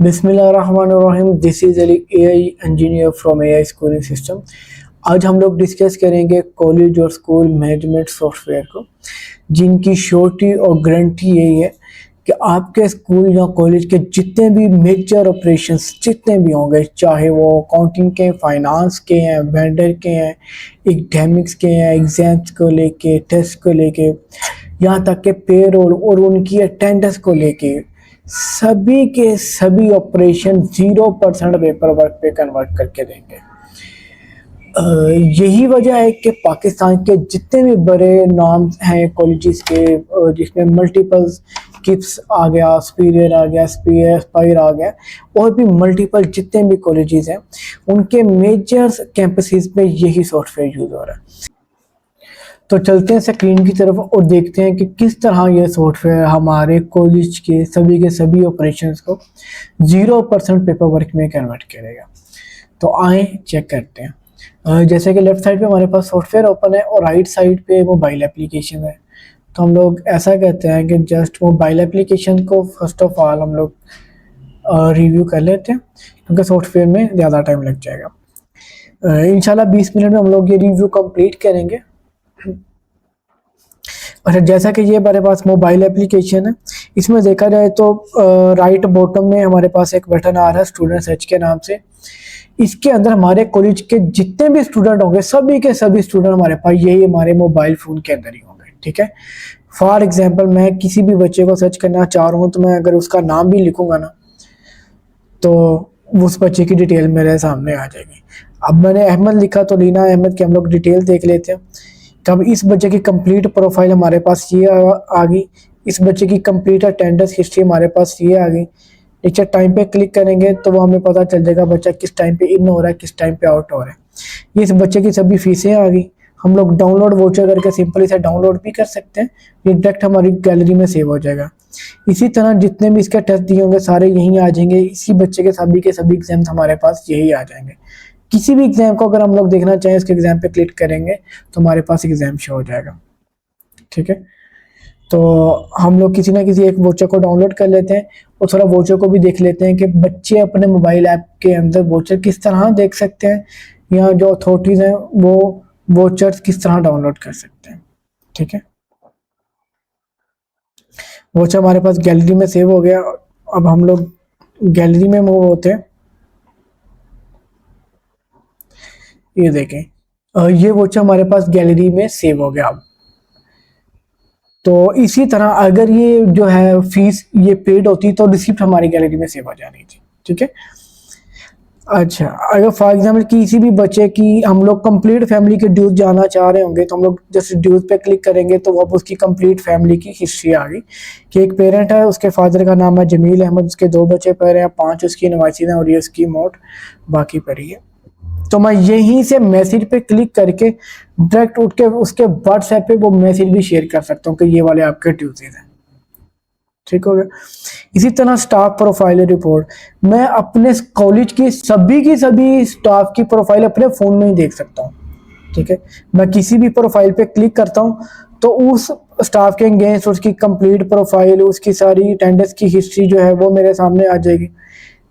बिस्मिल्लाहिर्रहमानिर्रहीम। This is Ali AI engineer from AI schooling system. आज हम लोग डिस्कस करेंगे कॉलेज और स्कूल मैनेजमेंट सॉफ्टवेयर को, जिनकी श्योरिटी और गारंटी यही है कि आपके स्कूल या कॉलेज के जितने भी मेजर ऑपरेशंस जितने भी होंगे, चाहे वो अकाउंटिंग के, फाइनेंस के हैं, वेंडर के हैं, एकेडमिक्स के हैं, एग्जाम्स को लेके, टेस्ट को लेके, यहाँ तक के पेरोल और उनकी अटेंडेंस को लेके, सभी के सभी ऑपरेशन 0% पेपर वर्क पे कन्वर्ट करके देंगे। यही वजह है कि पाकिस्तान के जितने भी बड़े नाम हैं कॉलेजेस के, जिसमें मल्टीपल किप्स आ गया, सुपीरियर आ गया, एस्पायर आ गया, और भी मल्टीपल जितने भी कॉलेजेस हैं, उनके मेजर कैंपसेस में यही सॉफ्टवेयर यूज़ हो रहा है। तो चलते हैं स्क्रीन की तरफ और देखते हैं कि किस तरह यह सॉफ्टवेयर हमारे कॉलेज के सभी ऑपरेशंस को 0% पेपर वर्क में कन्वर्ट करेगा। तो आए चेक करते हैं। जैसे कि लेफ्ट साइड पे हमारे पास सॉफ्टवेयर ओपन है और राइट साइड पे मोबाइल एप्लीकेशन है। तो हम लोग ऐसा कहते हैं कि जस्ट मोबाइल एप्लीकेशन को फर्स्ट ऑफ ऑल हम लोग रिव्यू कर लेते हैं, क्योंकि सॉफ्टवेयर में ज़्यादा टाइम लग जाएगा। इंशाल्लाह 20 मिनट में हम लोग ये रिव्यू कंप्लीट करेंगे। अच्छा, जैसा कि ये हमारे पास मोबाइल एप्लीकेशन है, इसमें देखा जाए तो राइट बॉटम में हमारे पास एक बटन आ रहा है स्टूडेंट सर्च के नाम से। इसके अंदर हमारे कॉलेज के जितने भी स्टूडेंट होंगे, सभी के सभी स्टूडेंट हमारे पास यही हमारे मोबाइल फ़ोन के अंदर ही होंगे। ठीक है, फॉर एग्जांपल मैं किसी भी बच्चे को सर्च करना चाह रहा हूँ, तो मैं अगर उसका नाम भी लिखूंगा ना, तो उस बच्चे की डिटेल मेरे सामने आ जाएगी। अब मैंने अहमद लिखा तो लीना अहमद की हम लोग डिटेल देख लेते हैं। तब इस बच्चे की कंप्लीट प्रोफाइल हमारे पास ये आ गई, इस बच्चे की कंप्लीट अटेंडेंस हिस्ट्री हमारे पास ये आ गई। नीचे टाइम पे क्लिक करेंगे तो वो हमें पता चल जाएगा बच्चा किस टाइम पे इन हो रहा है, किस टाइम पे आउट हो रहा है। ये इस बच्चे की सभी फीसें आ गई। हम लोग डाउनलोड वाउचर करके सिंपली से डाउनलोड भी कर सकते हैं, ये डायरेक्ट हमारी गैलरी में सेव हो जाएगा। इसी तरह जितने भी इसके टेस्ट दिए होंगे सारे यहीं आ जाएंगे। इसी बच्चे के सभी एग्जाम हमारे पास यही आ जाएंगे। किसी भी एग्जाम को अगर हम लोग देखना चाहें, इसके एग्जाम पे क्लिक करेंगे तो हमारे पास एग्जाम शो हो जाएगा। ठीक है, तो हम लोग किसी ना किसी एक वोचर को डाउनलोड कर लेते हैं और थोड़ा वोचर को भी देख लेते हैं कि बच्चे अपने मोबाइल ऐप के अंदर वोचर किस तरह देख सकते हैं, या जो अथॉरिटीज़ हैं वो वोचर्स किस तरह डाउनलोड कर सकते हैं। ठीक है, वोचर हमारे पास गैलरी में सेव हो गया। अब हम लोग गैलरी में मूव होते हैं। ये देखें, ये वोचर हमारे पास गैलरी में सेव हो गया। अब तो इसी तरह अगर ये जो है फीस ये पेड होती तो रिसिप्ट हमारी गैलरी में सेव हो जानी थी। ठीक है, अच्छा, अगर फॉर एग्जांपल किसी भी बच्चे की हम लोग कंप्लीट फैमिली के ड्यूज जानना चाह रहे होंगे, तो हम लोग जैसे ड्यूज पे क्लिक करेंगे तो अब उसकी कंप्लीट फैमिली की हिस्ट्री आ गई कि एक पेरेंट है, उसके फादर का नाम है जमील अहमद, उसके 2 बच्चे पढ़ हैं, 5 उसकी नवासी हैं और ये उसकी मौत बाकी पड़ी है। तो मैं यहीं से मैसेज पे क्लिक करके डायरेक्ट उठ के उसके व्हाट्सएप पे वो मैसेज भी शेयर कर सकता हूँ कि ये वाले आपके ड्यूटीज हैं। ठीक हो गया। इसी तरह स्टाफ प्रोफाइल रिपोर्ट, मैं अपने कॉलेज की सभी स्टाफ की प्रोफाइल अपने फ़ोन में ही देख सकता हूँ। ठीक है, मैं किसी भी प्रोफाइल पे क्लिक करता हूँ तो उस स्टाफ के अगेंस्ट उसकी कंप्लीट प्रोफाइल, उसकी सारी अटेंडेंस की हिस्ट्री जो है वो मेरे सामने आ जाएगी।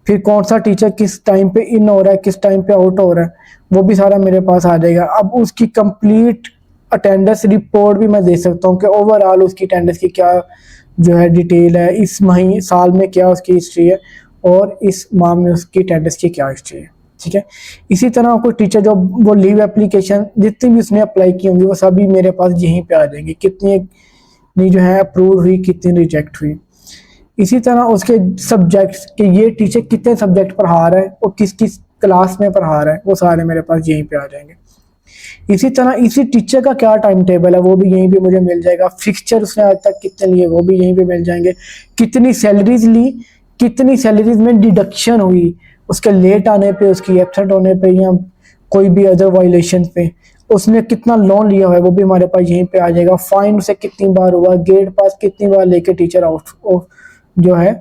फिर कौन सा टीचर किस टाइम पे इन हो रहा है, किस टाइम पे आउट हो रहा है, वो भी सारा मेरे पास आ जाएगा। अब उसकी कंप्लीट अटेंडेंस रिपोर्ट भी मैं दे सकता हूँ कि ओवरऑल उसकी अटेंडेंस की क्या जो है डिटेल है, इस महीने साल में क्या उसकी हिस्ट्री है और इस माह में उसकी अटेंडेंस की क्या हिस्ट्री है। ठीक है, इसी तरह कोई टीचर जो वो लीव एप्लीकेशन जितनी भी उसने अप्लाई की होंगी वो सभी मेरे पास यहीं पे आ जाएंगे, कितनी जो है अप्रूव हुई, कितनी रिजेक्ट हुई। इसी तरह उसके सब्जेक्ट्स कि ये टीचर कितने सब्जेक्ट पढ़ा रहा है और किस किस क्लास में पढ़ा रहा है, वो सारे मेरे पास यहीं पे आ जाएंगे। इसी तरह इसी टीचर का क्या टाइम टेबल है वो भी यहीं पे मुझे मिल जाएगा। फिक्सचर उसने आज तक कितने लिए वो भी यहीं पे मिल जाएंगे। कितनी सैलरीज ली, कितनी सैलरीज में डिडक्शन हुई, उसके लेट आने पे, उसकी एब्सेंट होने पे या कोई भी अदर वायलेशन पे, उसने कितना लोन लिया हुआ है वो भी हमारे पास यहीं पे आ जाएगा। फाइन उसे कितनी बार हुआ, गेट पास कितनी बार लेके टीचर आउट जो है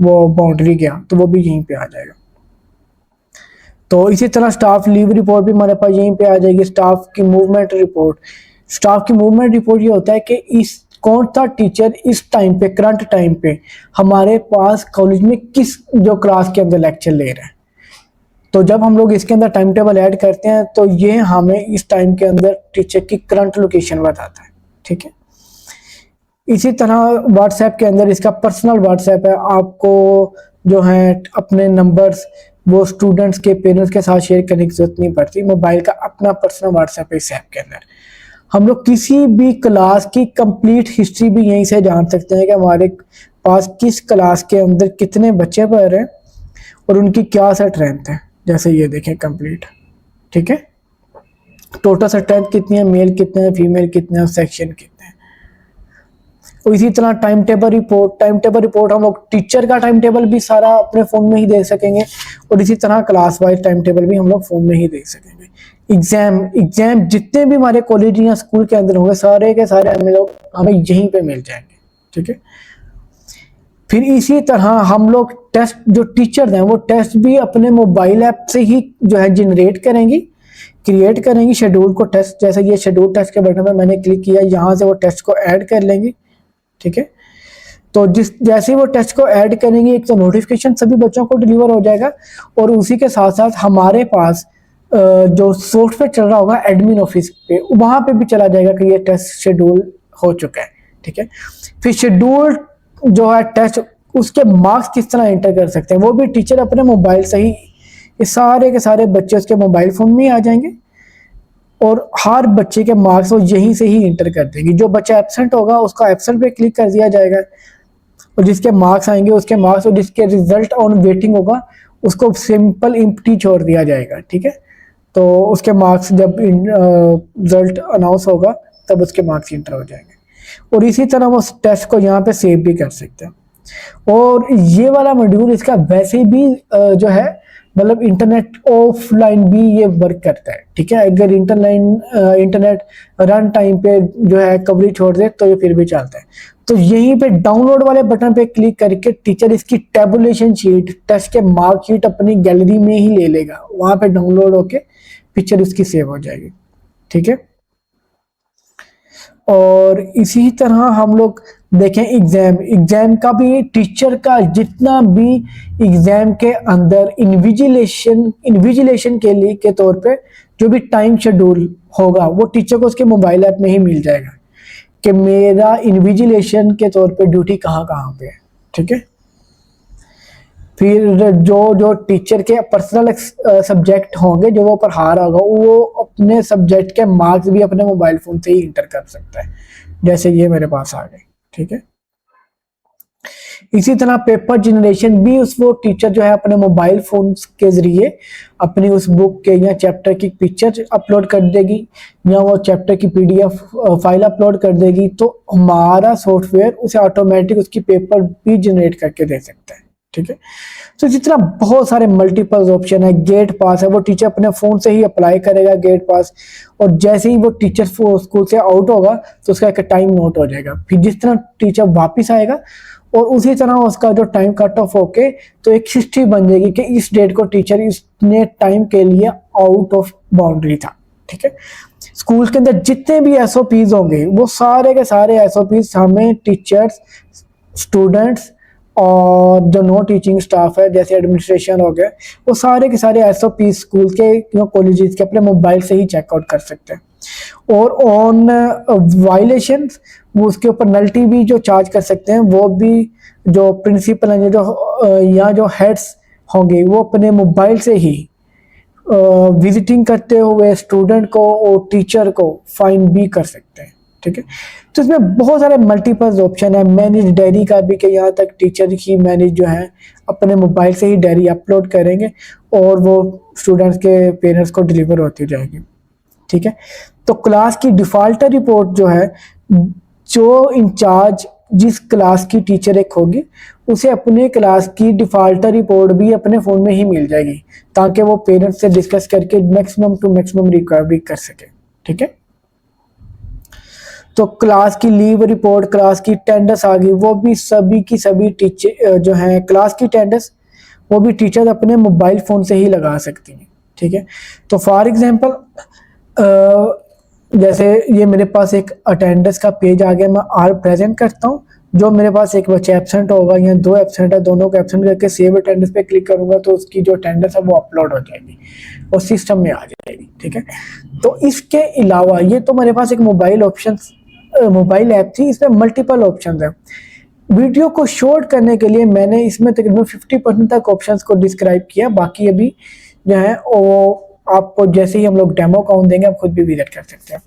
वो बाउंड्री गया, तो वो भी यहीं पे आ जाएगा। तो इसी तरह स्टाफ लीव रिपोर्ट भी हमारे पास यहीं पे आ जाएगी। स्टाफ की मूवमेंट रिपोर्ट, स्टाफ की मूवमेंट रिपोर्ट ये होता है कि इस कौन सा टीचर इस टाइम पे, करंट टाइम पे हमारे पास कॉलेज में किस जो क्लास के अंदर लेक्चर ले रहा है। तो जब हम लोग इसके अंदर टाइम टेबल ऐड करते हैं तो ये हमें इस टाइम के अंदर टीचर की करंट लोकेशन बताता है, ठीक है। इसी तरह व्हाट्सएप के अंदर इसका पर्सनल व्हाट्सएप है, आपको जो है अपने नंबर्स वो स्टूडेंट्स के पेरेंट्स के साथ शेयर करने की जरूरत नहीं पड़ती, मोबाइल का अपना पर्सनल व्हाट्सएप है इस ऐप के अंदर। हम लोग किसी भी क्लास की कंप्लीट हिस्ट्री भी यहीं से जान सकते हैं कि हमारे पास किस क्लास के अंदर कितने बच्चे पढ़ रहे हैं और उनकी क्या स्ट्रेंथ है। जैसे ये देखें कंप्लीट, ठीक है, टोटल स्ट्रेंथ कितनी है, मेल कितने हैं, फीमेल कितने हैं, सेक्शन कितने हैं। और इसी तरह टाइम टेबल रिपोर्ट हम लोग टीचर का टाइम टेबल भी सारा अपने फ़ोन में ही देख सकेंगे और इसी तरह क्लास वाइज टाइम टेबल भी हम लोग फ़ोन में ही देख सकेंगे। एग्जाम जितने भी हमारे कॉलेज या स्कूल के अंदर होंगे सारे के सारे हमें यहीं पे मिल जाएंगे, ठीक है। फिर इसी तरह हम लोग टेस्ट जो टीचर हैं वो टेस्ट भी अपने मोबाइल ऐप से ही जो है जनरेट करेंगी, क्रिएट करेंगी शेड्यूल को। टेस्ट जैसे ये शेड्यूल टेस्ट के बटन पर मैंने क्लिक किया, यहाँ से वो टेस्ट को ऐड कर लेंगी, ठीक है। तो जैसे ही वो टेस्ट को ऐड करेंगे एक तो नोटिफिकेशन सभी बच्चों को डिलीवर हो जाएगा और उसी के साथ साथ हमारे पास जो सॉफ्टवेयर चल रहा होगा एडमिन ऑफिस पे, वहाँ पे भी चला जाएगा कि ये टेस्ट शेड्यूल हो चुका है, ठीक है। फिर शेड्यूल जो है टेस्ट उसके मार्क्स किस तरह एंटर कर सकते हैं वो भी टीचर अपने मोबाइल से ही, ये सारे के सारे बच्चे उसके मोबाइल फ़ोन में ही आ जाएंगे और हर बच्चे के मार्क्स वो यहीं से ही इंटर कर देगी। जो बच्चा एब्सेंट होगा उसका एब्सेंट पे क्लिक कर दिया जाएगा और जिसके मार्क्स आएंगे उसके मार्क्स, और जिसके रिजल्ट ऑन वेटिंग होगा उसको सिंपल एम्प्टी छोड़ दिया जाएगा, ठीक है। तो उसके मार्क्स जब रिजल्ट अनाउंस होगा तब उसके मार्क्स इंटर हो जाएंगे और इसी तरह वो टेस्ट को यहाँ पे सेव भी कर सकते हैं। और ये वाला मॉड्यूल इसका वैसे भी जो है मतलब इंटरनेट ऑफलाइन भी ये वर्क करता है, ठीक है। अगर इंटरनेट रन टाइम पे जो है कवरेज छोड़ दे तो ये फिर भी चलता है। तो यहीं पे डाउनलोड वाले बटन पे क्लिक करके टीचर इसकी टेबुलेशन शीट, टेस्ट के मार्क शीट अपनी गैलरी में ही ले लेगा, वहां पे डाउनलोड होके पिक्चर उसकी सेव हो जाएगी, ठीक है। और इसी तरह हम लोग देखें एग्जाम का भी, टीचर का जितना भी एग्जाम के अंदर इन्विजिलेशन के लिए के तौर पे जो भी टाइम शेड्यूल होगा वो टीचर को उसके मोबाइल ऐप में ही मिल जाएगा कि मेरा इन्विजिलेशन के तौर पे ड्यूटी कहाँ कहाँ पे है, ठीक है। फिर जो टीचर के पर्सनल सब्जेक्ट होंगे जो वो पढ़ा रहा होगा वो अपने सब्जेक्ट के मार्क्स भी अपने मोबाइल फ़ोन से ही इंटर कर सकता है, जैसे ये मेरे पास आ गए, ठीक है। इसी तरह पेपर जनरेशन भी वो टीचर जो है अपने मोबाइल फ़ोन के ज़रिए अपनी उस बुक के या चैप्टर की पिक्चर अपलोड कर देगी या वो चैप्टर की PDF फाइल अपलोड कर देगी, तो हमारा सॉफ्टवेयर उसे ऑटोमेटिक उसकी पेपर भी जनरेट करके दे सकता है, ठीक है। तो इसी तरह बहुत सारे मल्टीपल ऑप्शन है। गेट पास है, वो टीचर अपने फ़ोन से ही अप्लाई करेगा गेट पास और जैसे ही वो टीचर स्कूल से आउट होगा तो उसका एक टाइम नोट हो जाएगा। फिर जिस तरह टीचर वापस आएगा और उसी तरह उसका जो टाइम कट ऑफ होके तो एक हिस्ट्री बन जाएगी कि इस डेट को टीचर इतने टाइम के लिए आउट ऑफ बाउंड्री था, ठीक है। स्कूल के अंदर जितने भी SOPs होंगे वो सारे के सारे SOPs हमें टीचर्स, स्टूडेंट्स और जो नॉन टीचिंग स्टाफ है जैसे एडमिनिस्ट्रेशन हो गया वो सारे के सारे SOPs स्कूल के या कॉलेजेस के अपने मोबाइल से ही चेकआउट कर सकते हैं। और ऑन वायलेशंस वो उसके ऊपर पेनल्टी भी जो चार्ज कर सकते हैं, वो भी जो प्रिंसिपल हैं जो या जो हेड्स होंगे वो अपने मोबाइल से ही विजिटिंग करते हुए स्टूडेंट को और टीचर को फाइन भी कर सकते हैं, ठीक है। तो इसमें बहुत सारे मल्टीपल ऑप्शन है। मैनेज डायरी का भी कि यहाँ तक टीचर ही मैनेज जो है अपने मोबाइल से ही डायरी अपलोड करेंगे और वो स्टूडेंट्स के पेरेंट्स को डिलीवर होती जाएगी, ठीक है। तो क्लास की डिफ़ॉल्ट रिपोर्ट जो है, जो इंचार्ज जिस क्लास की टीचर एक होगी उसे अपने क्लास की डिफ़ॉल्ट रिपोर्ट भी अपने फ़ोन में ही मिल जाएगी ताकि वो पेरेंट्स से डिस्कस करके मैक्सिमम टू मैक्सिमम रिकवरी कर सके, ठीक है। तो क्लास की लीव रिपोर्ट, क्लास की अटेंडेंस आ गई, वो भी सभी की सभी टीचर जो हैं क्लास की अटेंडेंस वो भी टीचर अपने मोबाइल फ़ोन से ही लगा सकती हैं, ठीक है। तो फॉर एग्जांपल जैसे ये मेरे पास एक अटेंडेंस का पेज आ गया, मैं आर प्रेजेंट करता हूँ, जो मेरे पास एक बच्चा एब्सेंट होगा या 2 एब्सेंट है, दोनों को एब्सेंट करके सेव अटेंडेंस पे क्लिक करूंगा तो उसकी जो अटेंडेंस है वो अपलोड हो जाएगी और सिस्टम में आ जाएगी। ठीक है, तो इसके अलावा ये तो मेरे पास एक मोबाइल ऐप थी, इसमें मल्टीपल ऑप्शन है। वीडियो को शॉर्ट करने के लिए मैंने इसमें तकरीबन 50% तक ऑप्शंस को डिस्क्राइब किया, बाकी अभी जो है वो आपको जैसे ही हम लोग डेमो अकाउंट देंगे आप खुद भी विजिट कर सकते हैं।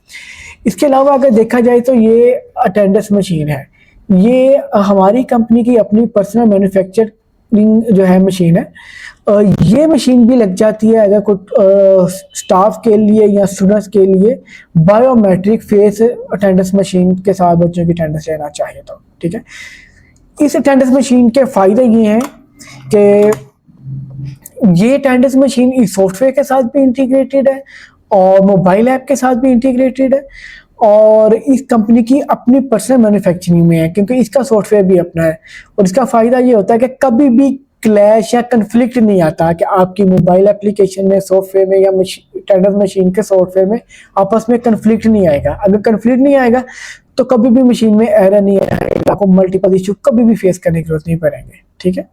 इसके अलावा अगर देखा जाए तो ये अटेंडेंस मशीन है, ये हमारी कंपनी की अपनी पर्सनल मैन्युफैक्चरिंग जो है मशीन है। ये मशीन भी लग जाती है अगर कोई स्टाफ के लिए या स्टूडेंट्स के लिए बायोमेट्रिक फेस अटेंडेंस मशीन के साथ बच्चों की अटेंडेंस लेना चाहिए तो। ठीक है, इस अटेंडेंस मशीन के फायदे ये हैं कि ये अटेंडेंस मशीन इस सॉफ्टवेयर के साथ भी इंटीग्रेटेड है और मोबाइल ऐप के साथ भी इंटीग्रेटेड है और इस कंपनी की अपनी पर्सनल मैन्युफैक्चरिंग में है क्योंकि इसका सॉफ्टवेयर भी अपना है। और इसका फायदा ये होता है कि कभी भी क्लैश या कन्फ्लिक्ट नहीं आता कि आपकी मोबाइल एप्लीकेशन में सॉफ्टवेयर में या अटेंडेंस मशीन के सॉफ्टवेयर में आपस में कन्फ्लिक्ट नहीं आएगा। अगर कन्फ्लिक्ट नहीं आएगा तो कभी भी मशीन में एरर नहीं आएगा, आपको मल्टीपल इशू कभी भी फेस करने की जरूरत नहीं पड़ेंगे। ठीक है,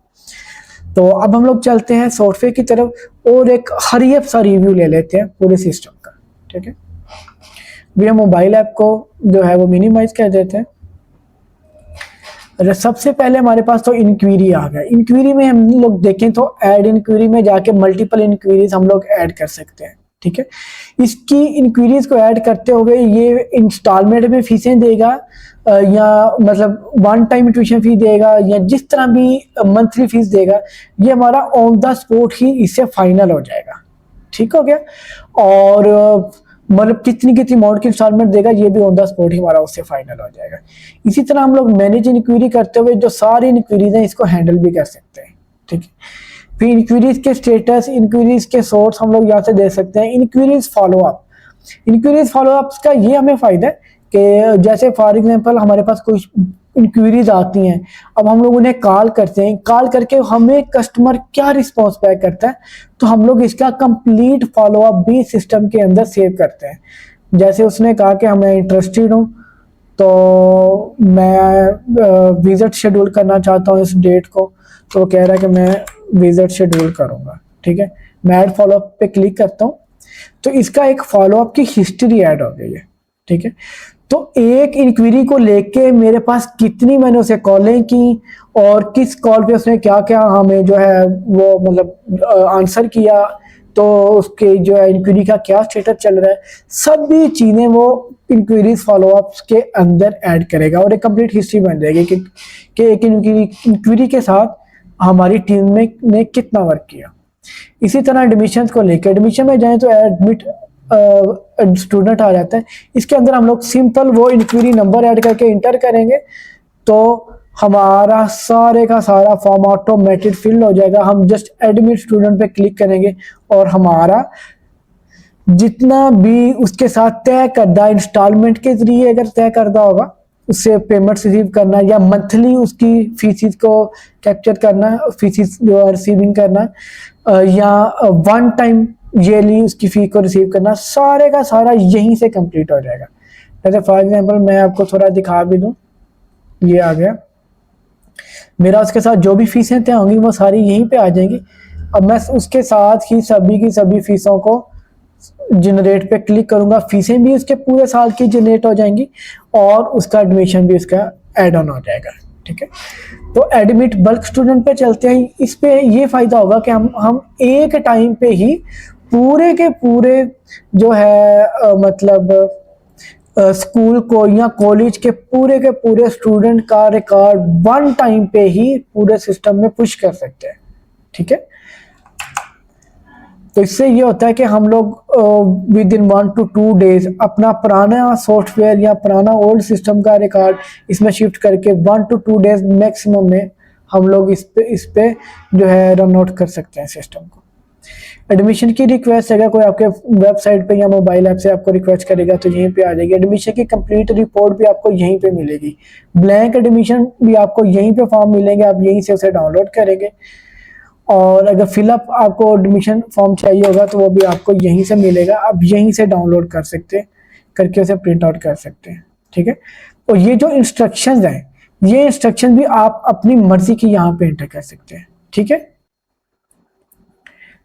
तो अब हम लोग चलते हैं सॉफ्टवेयर की तरफ और एक हरी सा रिव्यू ले लेते हैं पूरे सिस्टम का। ठीक है, भी हम मोबाइल ऐप को जो है वो मिनिमाइज कर देते हैं। सबसे पहले हमारे पास तो इंक्वायरी आ गया। इंक्वायरी में हम लोग देखें तो ऐड इंक्वायरी में जाके मल्टीपल इंक्वायरीज हम लोग ऐड कर सकते हैं। ठीक है, इसकी इंक्वायरीज को ऐड करते हुए ये इंस्टॉलमेंट में फीसें देगा या मतलब वन टाइम ट्यूशन फी देगा या जिस तरह भी मंथली फीस देगा, ये हमारा ऑन द स्पॉट ही इससे फाइनल हो जाएगा। ठीक हो गया, और मतलब कितनी अमाउंट की इंस्टॉलमेंट देगा ये भी ऑन द स्पॉट ही हमारा उससे फाइनल हो जाएगा। इसी तरह हम लोग मैनेज इंक्वायरी करते हुए जो सारी इंक्वायरीज हैं इसको हैंडल भी कर सकते हैं। ठीक है, फिर इंक्वायरीज के स्टेटस, इंक्वायरीज के सोर्स हम लोग यहाँ से दे सकते हैं। इंक्वायरीज फॉलोअप्स का ये हमें फायदा है कि जैसे फॉर एग्जांपल हमारे पास कोई इंक्वायरीज आती हैं, अब हम लोग उन्हें कॉल करते हैं, कॉल करके हमें कस्टमर क्या रिस्पॉन्स बैक करता है तो हम लोग इसका कंप्लीट फॉलोअप भी सिस्टम के अंदर सेव करते हैं। जैसे उसने कहा कि मैं इंटरेस्टेड हूँ तो मैं विजिट शेड्यूल करना चाहता हूँ इस डेट को, तो वो कह रहा है कि मैं विजिट शेड्यूल करूँगा। ठीक है, मैं ऐड फॉलोअप पे क्लिक करता हूँ तो इसका एक फॉलोअप की हिस्ट्री ऐड हो गई है। ठीक है, तो एक इंक्वायरी को लेके मेरे पास कितनी मैंने उसे कॉलें की और किस कॉल पे उसने क्या क्या हमें जो है वो मतलब आंसर किया, तो उसके जो है इंक्वायरी का क्या स्टेटस चल रहा है, सभी चीजें वो इंक्वायरीज फॉलोअप्स के अंदर ऐड करेगा और एक कंप्लीट हिस्ट्री बन जाएगी कि एक इंक्वायरी के साथ हमारी टीम ने कितना वर्क किया। इसी तरह एडमिशन को लेकर, एडमिशन में जाए तो एडमिट स्टूडेंट आ जाता है, इसके अंदर हम लोग सिंपल वो इंक्वायरी नंबर ऐड करके इंटर करेंगे तो हमारा सारे का सारा फॉर्म ऑटोमेटिक फिल हो जाएगा। हम जस्ट एडमिट स्टूडेंट पे क्लिक करेंगे और हमारा जितना भी उसके साथ तय करदा इंस्टॉलमेंट के जरिए अगर तय करदा होगा उससे पेमेंट रिसीव करना या मंथली उसकी फीसिस को कैप्चर करना, फीसिस जो है रिसीविंग करना या वन टाइम ईयरली उसकी फी को रिसीव करना, सारे का सारा यहीं से कंप्लीट हो जाएगा। जैसे फॉर एग्जांपल मैं आपको थोड़ा दिखा भी दूं, ये आ गया मेरा, उसके साथ जो भी फीसें तय होंगी वो सारी यहीं पे आ जाएंगी। अब मैं उसके साथ ही सभी की सभी फीसों को जनरेट पे क्लिक करूंगा, फीसें भी उसके पूरे साल की जनरेट हो जाएंगी और उसका एडमिशन भी उसका एड ऑन हो जाएगा। ठीक है, तो एडमिट बल्क स्टूडेंट पे चलते हैं। इस पे ये फायदा होगा कि हम एक टाइम पे ही पूरे के पूरे जो है मतलब स्कूल को या कॉलेज के पूरे स्टूडेंट का रिकॉर्ड वन टाइम पे ही पूरे सिस्टम में पुश कर सकते हैं। ठीक है, तो इससे ये होता है कि हम लोग विद इन 1 to 2 डेज अपना पुराना सॉफ्टवेयर या पुराना ओल्ड सिस्टम का रिकॉर्ड इसमें शिफ्ट करके 1 to 2 डेज मैक्सिमम में हम लोग इस पे जो है रन आउट कर सकते हैं सिस्टम को। एडमिशन की रिक्वेस्ट अगर कोई आपके वेबसाइट पे या मोबाइल ऐप से आपको रिक्वेस्ट करेगा तो यहीं पे आ जाएगी। एडमिशन की कंप्लीट रिपोर्ट भी आपको यहीं पे मिलेगी। ब्लैंक एडमिशन भी आपको यहीं पे फॉर्म मिलेंगे, आप यहीं से उसे डाउनलोड करेंगे। और अगर फिलअप आपको एडमिशन फॉर्म चाहिए होगा तो वो भी आपको यहीं से मिलेगा, आप यहीं से डाउनलोड कर सकते हैं। करके उसे प्रिंट आउट कर सकते हैं, ठीक है। और ये जो इंस्ट्रक्शंस हैं, ये इंस्ट्रक्शन भी आप अपनी मर्जी की यहाँ पे एंटर कर सकते हैं, ठीक है।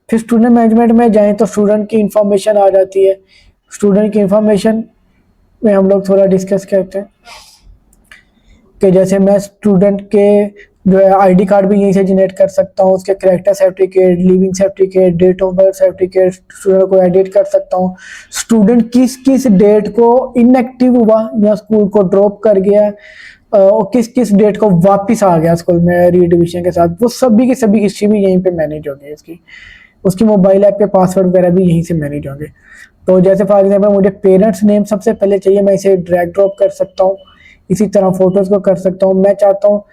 फिर स्टूडेंट मैनेजमेंट में जाएं तो स्टूडेंट की इंफॉर्मेशन आ जाती है। स्टूडेंट की इंफॉर्मेशन में हम लोग थोड़ा डिस्कस करते हैं कि जैसे मैं स्टूडेंट के जो है आईडी कार्ड भी यहीं से जनरेट कर सकता हूँ, उसके character certificate, living certificate, date of birth certificate student को एडिट कर सकता हूँ। स्टूडेंट किस किस डेट को इनएक्टिव हुआ या स्कूल को ड्रॉप कर गया और किस किस डेट को वापस आ गया स्कूल में रीएडमिशन के साथ, वो सभी की सभी हिस्ट्री भी यहीं पे मैनेज होगी इसकी। उसकी मोबाइल ऐप पे पासवर्ड वगैरह भी यहीं से मैनेज होंगे। तो जैसे फॉर एग्जांपल मुझे पेरेंट्स नेम सबसे पहले चाहिए, मैं इसे ड्रैग ड्रॉप कर सकता हूँ। इसी तरह फोटोज़ को कर सकता हूँ। मैं चाहता हूँ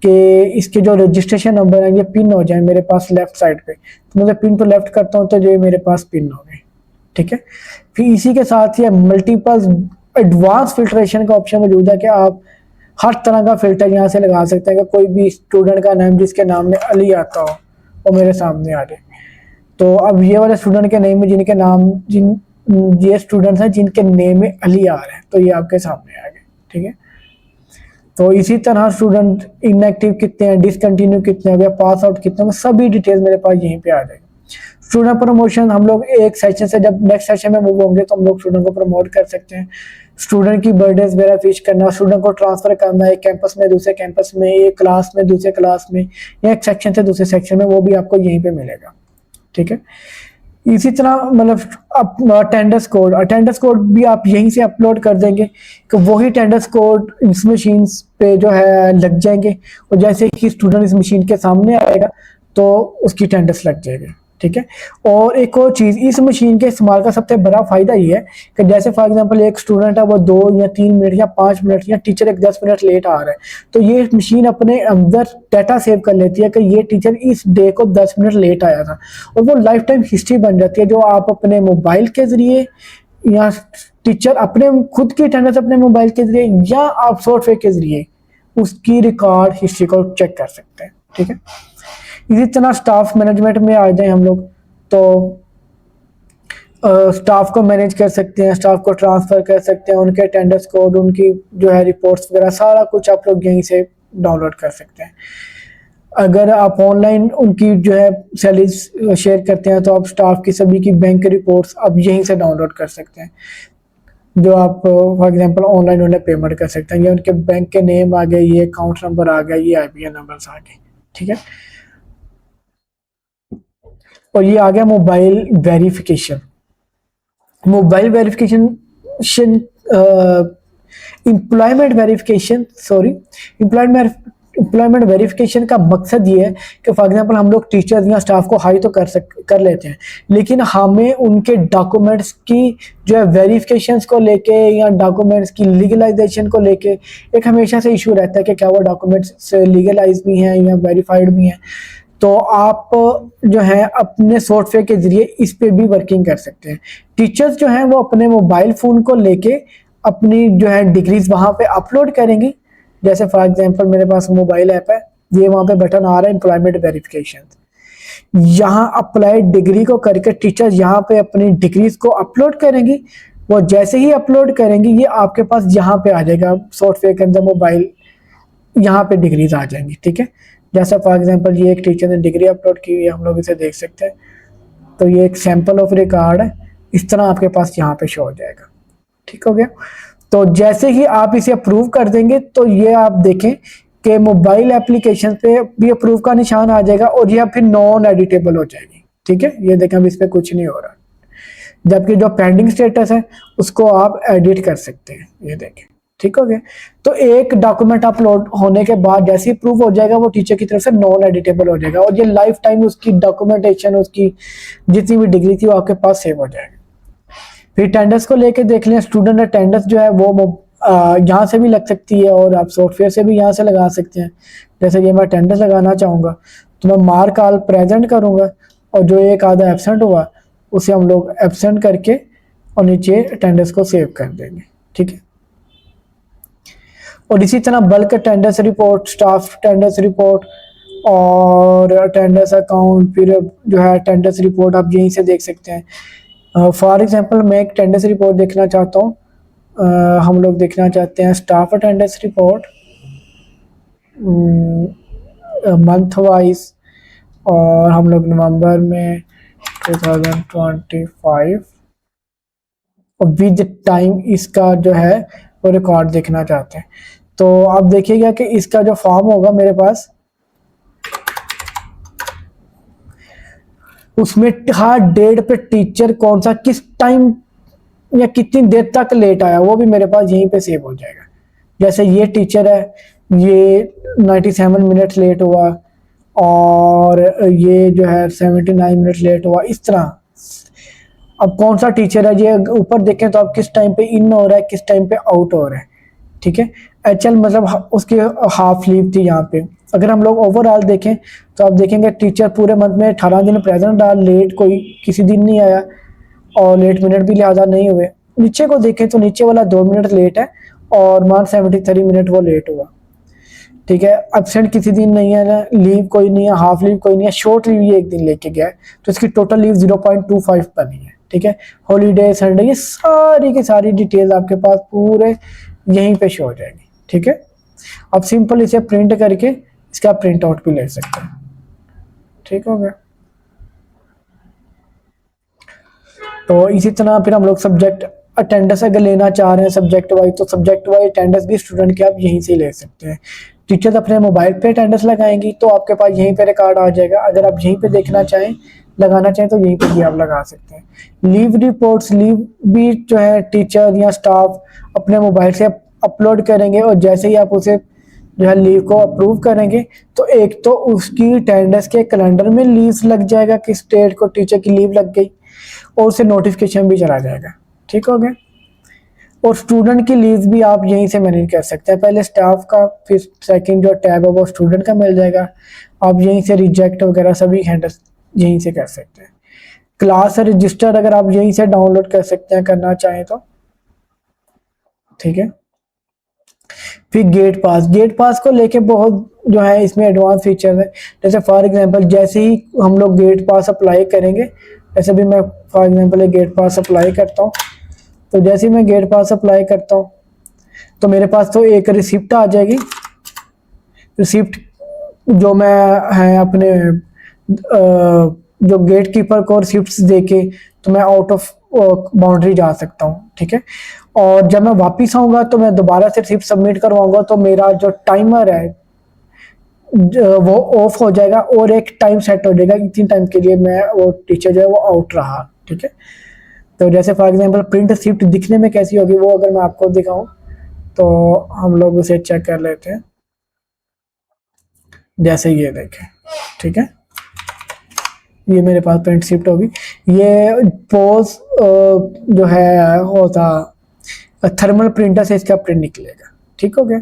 कि इसके जो रजिस्ट्रेशन नंबर हैं ये पिन हो जाए मेरे पास लेफ्ट साइड पे, तो मैं पिन तो लेफ्ट करता हूँ तो जो मेरे पास पिन हो गए, ठीक है। फिर इसी के साथ ही मल्टीपल एडवांस फिल्ट्रेशन का ऑप्शन मौजूद है कि आप हर तरह का फिल्टर यहाँ से लगा सकते हैं कि कोई भी स्टूडेंट का नाम जिसके नाम में अली आता हो वो मेरे सामने आ जाए। तो अब ये वाले स्टूडेंट के नेम में जिनके नाम ये स्टूडेंट्स हैं जिनके नेम में अली आ रहे हैं तो ये आपके सामने आ गए, ठीक है। तो इसी तरह स्टूडेंट इनएक्टिव कितने हैं, डिसकंटिन्यू कितने हो गए, पास आउट कितने हो गए, सभी डिटेल्स मेरे पास यहीं पे आ जाएगी। स्टूडेंट प्रमोशन हम लोग एक सेशन से जब नेक्स्ट सेशन में मूव होंगे तो हम लोग स्टूडेंट को प्रमोट कर सकते हैं। स्टूडेंट की बर्थडे वगैरह फिश करना, स्टूडेंट को ट्रांसफर करना एक कैंपस में दूसरे कैंपस में, एक क्लास में दूसरे क्लास में, या एक सेक्शन से दूसरे सेक्शन में, वो भी आपको यहीं पे मिलेगा, ठीक है। इसी तरह मतलब अटेंडेंस कोड भी आप यहीं से अपलोड कर देंगे कि वही अटेंडेंस कोड इस मशीन पे जो है लग जाएंगे और जैसे ही स्टूडेंट इस मशीन के सामने आएगा तो उसकी अटेंडेंस लग जाएगी, ठीक है। और एक और चीज़, इस मशीन के इस्तेमाल का सबसे बड़ा फ़ायदा ये है कि जैसे फॉर एग्जांपल एक स्टूडेंट है वो 2 या 3 मिनट या 5 मिनट या टीचर एक 10 मिनट लेट आ रहा है, तो ये मशीन अपने अंदर डाटा सेव कर लेती है कि ये टीचर इस डे को 10 मिनट लेट आया था, और वो लाइफ टाइम हिस्ट्री बन जाती है जो आप अपने मोबाइल के ज़रिए या टीचर अपने खुद की अटेंडेंस अपने मोबाइल के ज़रिए या आप सॉफ्टवेयर के ज़रिए उसकी रिकॉर्ड हिस्ट्री को चेक कर सकते हैं, ठीक है। इसी तरह स्टाफ मैनेजमेंट में आ जाए हम लोग तो स्टाफ को मैनेज कर सकते हैं, स्टाफ को ट्रांसफ़र कर सकते हैं, उनके अटेंडेंस कोड, उनकी जो है रिपोर्ट्स वगैरह सारा कुछ आप लोग यहीं से डाउनलोड कर सकते हैं। अगर आप ऑनलाइन उनकी जो है सैलरी शेयर करते हैं तो आप स्टाफ की सभी की बैंक रिपोर्ट्स आप यहीं से डाउनलोड कर सकते हैं, जो आप फॉर एग्जांपल ऑनलाइन उन्हें पेमेंट कर सकते हैं। ये उनके बैंक के नेम आ गए, ये अकाउंट नंबर आ गया, ये IBN नंबर आ गए, ठीक है। और ये आ गया mobile verification. Mobile verification employment verification का मकसद ये है कि फॉर एग्जांपल हम लोग टीचर्स या स्टाफ को हाई तो कर लेते हैं, लेकिन हमें उनके डॉक्यूमेंट्स की जो है वेरिफिकेशंस को लेके या डॉक्यूमेंट्स की लीगलाइजेशन को लेके एक हमेशा से इशू रहता है कि क्या वो डॉक्यूमेंट्स लीगलाइज भी हैं या वेरीफाइड भी हैं। तो आप जो है अपने सॉफ्टवेयर के जरिए इस पे भी वर्किंग कर सकते हैं। टीचर्स जो हैं वो अपने मोबाइल फ़ोन को लेके अपनी जो है डिग्रीज वहाँ पे अपलोड करेंगी। जैसे फॉर एग्जांपल मेरे पास मोबाइल ऐप है, ये वहाँ पे बटन आ रहा है एम्प्लॉयमेंट वेरिफिकेशन, यहाँ अप्लाइड डिग्री को करके टीचर्स यहाँ पे अपनी डिग्रीज को अपलोड करेंगी। वो जैसे ही अपलोड करेंगी ये आपके पास यहाँ पे आ जाएगा सॉफ्टवेयर के अंदर, मोबाइल यहाँ पे डिग्रीज आ जाएंगी, ठीक है। जैसा फॉर एग्जांपल ये एक टीचर ने डिग्री अपलोड की हुई है, हम लोग इसे देख सकते हैं। तो ये एक सैंपल ऑफ रिकॉर्ड है, इस तरह आपके पास यहाँ पे शो हो जाएगा, ठीक हो गया। तो जैसे ही आप इसे अप्रूव कर देंगे तो ये आप देखें कि मोबाइल एप्लीकेशन पे भी अप्रूव का निशान आ जाएगा और ये फिर नॉन एडिटेबल हो जाएगी, ठीक है। ये देखें अब इस पर कुछ नहीं हो रहा, जबकि जो पेंडिंग स्टेटस है उसको आप एडिट कर सकते हैं, ये देखें, ठीक हो गया। तो एक डॉक्यूमेंट अपलोड होने के बाद जैसे ही प्रूव हो जाएगा वो टीचर की तरफ से नॉन एडिटेबल हो जाएगा और ये लाइफ टाइम उसकी डॉक्यूमेंटेशन, उसकी जितनी भी डिग्री थी वो आपके पास सेव हो जाएगा। फिर अटेंडेंस को लेके देख लें, स्टूडेंट अटेंडेंस जो है वो यहाँ से भी लग सकती है और आप सॉफ्टवेयर से भी यहाँ से लगा सकते हैं। जैसे ये मैं अटेंडेंस लगाना चाहूँगा तो मैं मार्क ऑल प्रेजेंट करूँगा और जो एक आधा एब्सेंट हुआ उसे हम लोग एब्सेंट करके और नीचे अटेंडेंस को सेव कर देंगे, ठीक है। और इसी तरह bulk attendance report, staff attendance report और अटेंडेंस अकाउंट, फिर जो है अटेंडेंस रिपोर्ट आप यहीं से देख सकते हैं। फॉर एग्जांपल मैं एक अटेंडेंस रिपोर्ट देखना चाहता हूँ हम लोग देखना चाहते हैं staff attendance report month wise, और हम लोग नवंबर में 2025 और विद टाइम इसका जो है वो रिकॉर्ड देखना चाहते हैं। तो आप देखिएगा कि इसका जो फॉर्म होगा मेरे पास, उसमें हर डेट पे टीचर कौन सा किस टाइम या कितनी देर तक लेट आया वो भी मेरे पास यहीं पे सेव हो जाएगा। जैसे ये टीचर है, ये 97 मिनट लेट हुआ और ये जो है 79 मिनट लेट हुआ, इस तरह। अब कौन सा टीचर है, ये ऊपर देखें तो आप किस टाइम पे इन हो रहा है, किस टाइम पे आउट हो रहा है, ठीक है। एचएल मतलब उसकी हाफ लीव थी यहाँ पे। अगर हम लोग ओवरऑल देखें तो आप देखेंगे टीचर पूरे मंथ में 18 दिन प्रेजेंट रहा, लेट कोई किसी दिन नहीं आया और लेट मिनट भी लिहाजा नहीं हुए। नीचे को देखें तो नीचे वाला 2 मिनट लेट है और मान 73 मिनट वो लेट हुआ, ठीक है। एब्सेंट किसी दिन नहीं है ना, लीव कोई नहीं है, हाफ लीव कोई नहीं है, शॉर्ट लीव ये एक दिन लेके गया है तो इसकी टोटल लीव 0.25 बनी है, ठीक है। हॉलीडे संडे ये सारी की सारी डिटेल्स आपके पास पूरे यहीं पे शो हो जाएगी, ठीक है। अब सिंपल इसे प्रिंट करके इसका प्रिंट आउट भी ले सकते हैं, ठीक हो गया। तो इसी तरह फिर हम लोग सब्जेक्ट अटेंडेंस अगर लेना चाह रहे हैं सब्जेक्ट वाइज, तो सब्जेक्ट वाइज अटेंडेंस भी स्टूडेंट के आप यहीं से ले सकते हैं। टीचर्स अपने मोबाइल पे अटेंडेंस लगाएंगी तो आपके पास यहीं पे रिकॉर्ड आ जाएगा। अगर आप यहीं पे देखना चाहें, लगाना चाहें तो यहीं पे भी आप लगा सकते हैं। लीव रिपोर्ट्स, लीव भी जो है टीचर या स्टाफ अपने मोबाइल से अपलोड करेंगे और जैसे ही आप उसे जो है लीव को अप्रूव करेंगे तो एक तो उसकी अटेंडेंस के कैलेंडर में लीव लग जाएगा कि डेट को टीचर की लीव लग गई, और उसे नोटिफिकेशन भी चला जाएगा, ठीक हो गया। और स्टूडेंट की लीव भी आप यहीं से मैनेज कर सकते हैं, पहले स्टाफ का फिर सेकंड जो टैब है वो स्टूडेंट का मिल जाएगा। आप यहीं से रिजेक्ट वगैरह सभी हैंडल यहीं से कर सकते हैं। क्लास रजिस्टर अगर आप यहीं से डाउनलोड कर सकते हैं करना चाहें तो, ठीक है। फिर गेट पास को लेके बहुत जो है इसमें एडवांस फीचर्स है। जैसे फॉर एग्जांपल जैसे ही हम लोग गेट पास अप्लाई करेंगे, जैसे भी मैं फॉर एग्जांपल एक गेट पास अप्लाई करता हूँ, तो जैसे ही मैं गेट पास अप्लाई करता हूँ तो मेरे पास तो एक रिसिप्ट आ जाएगी। रिसिप्ट जो मैं है अपने जो गेट कीपर को रिसिप्ट देके तो मैं आउट ऑफ बाउंड्री जा सकता हूँ, ठीक है। और जब मैं वापस आऊँगा तो मैं दोबारा से रिसिप्ट सबमिट करवाऊंगा तो मेरा जो टाइमर है वो ऑफ हो जाएगा और एक टाइम सेट हो जाएगा, इतनी टाइम के लिए मैं वो टीचर जो है वो आउट रहा, ठीक है। तो जैसे फॉर एग्जांपल प्रिंट रिसिप्ट दिखने में कैसी होगी वो अगर मैं आपको दिखाऊं तो हम लोग उसे चेक कर लेते हैं। जैसे ये देखें, ठीक है, ये मेरे पास प्रिंट रिसिप्ट होगी। ये पोज जो है होता थर्मल प्रिंटर से इसका प्रिंट निकलेगा, ठीक हो गया।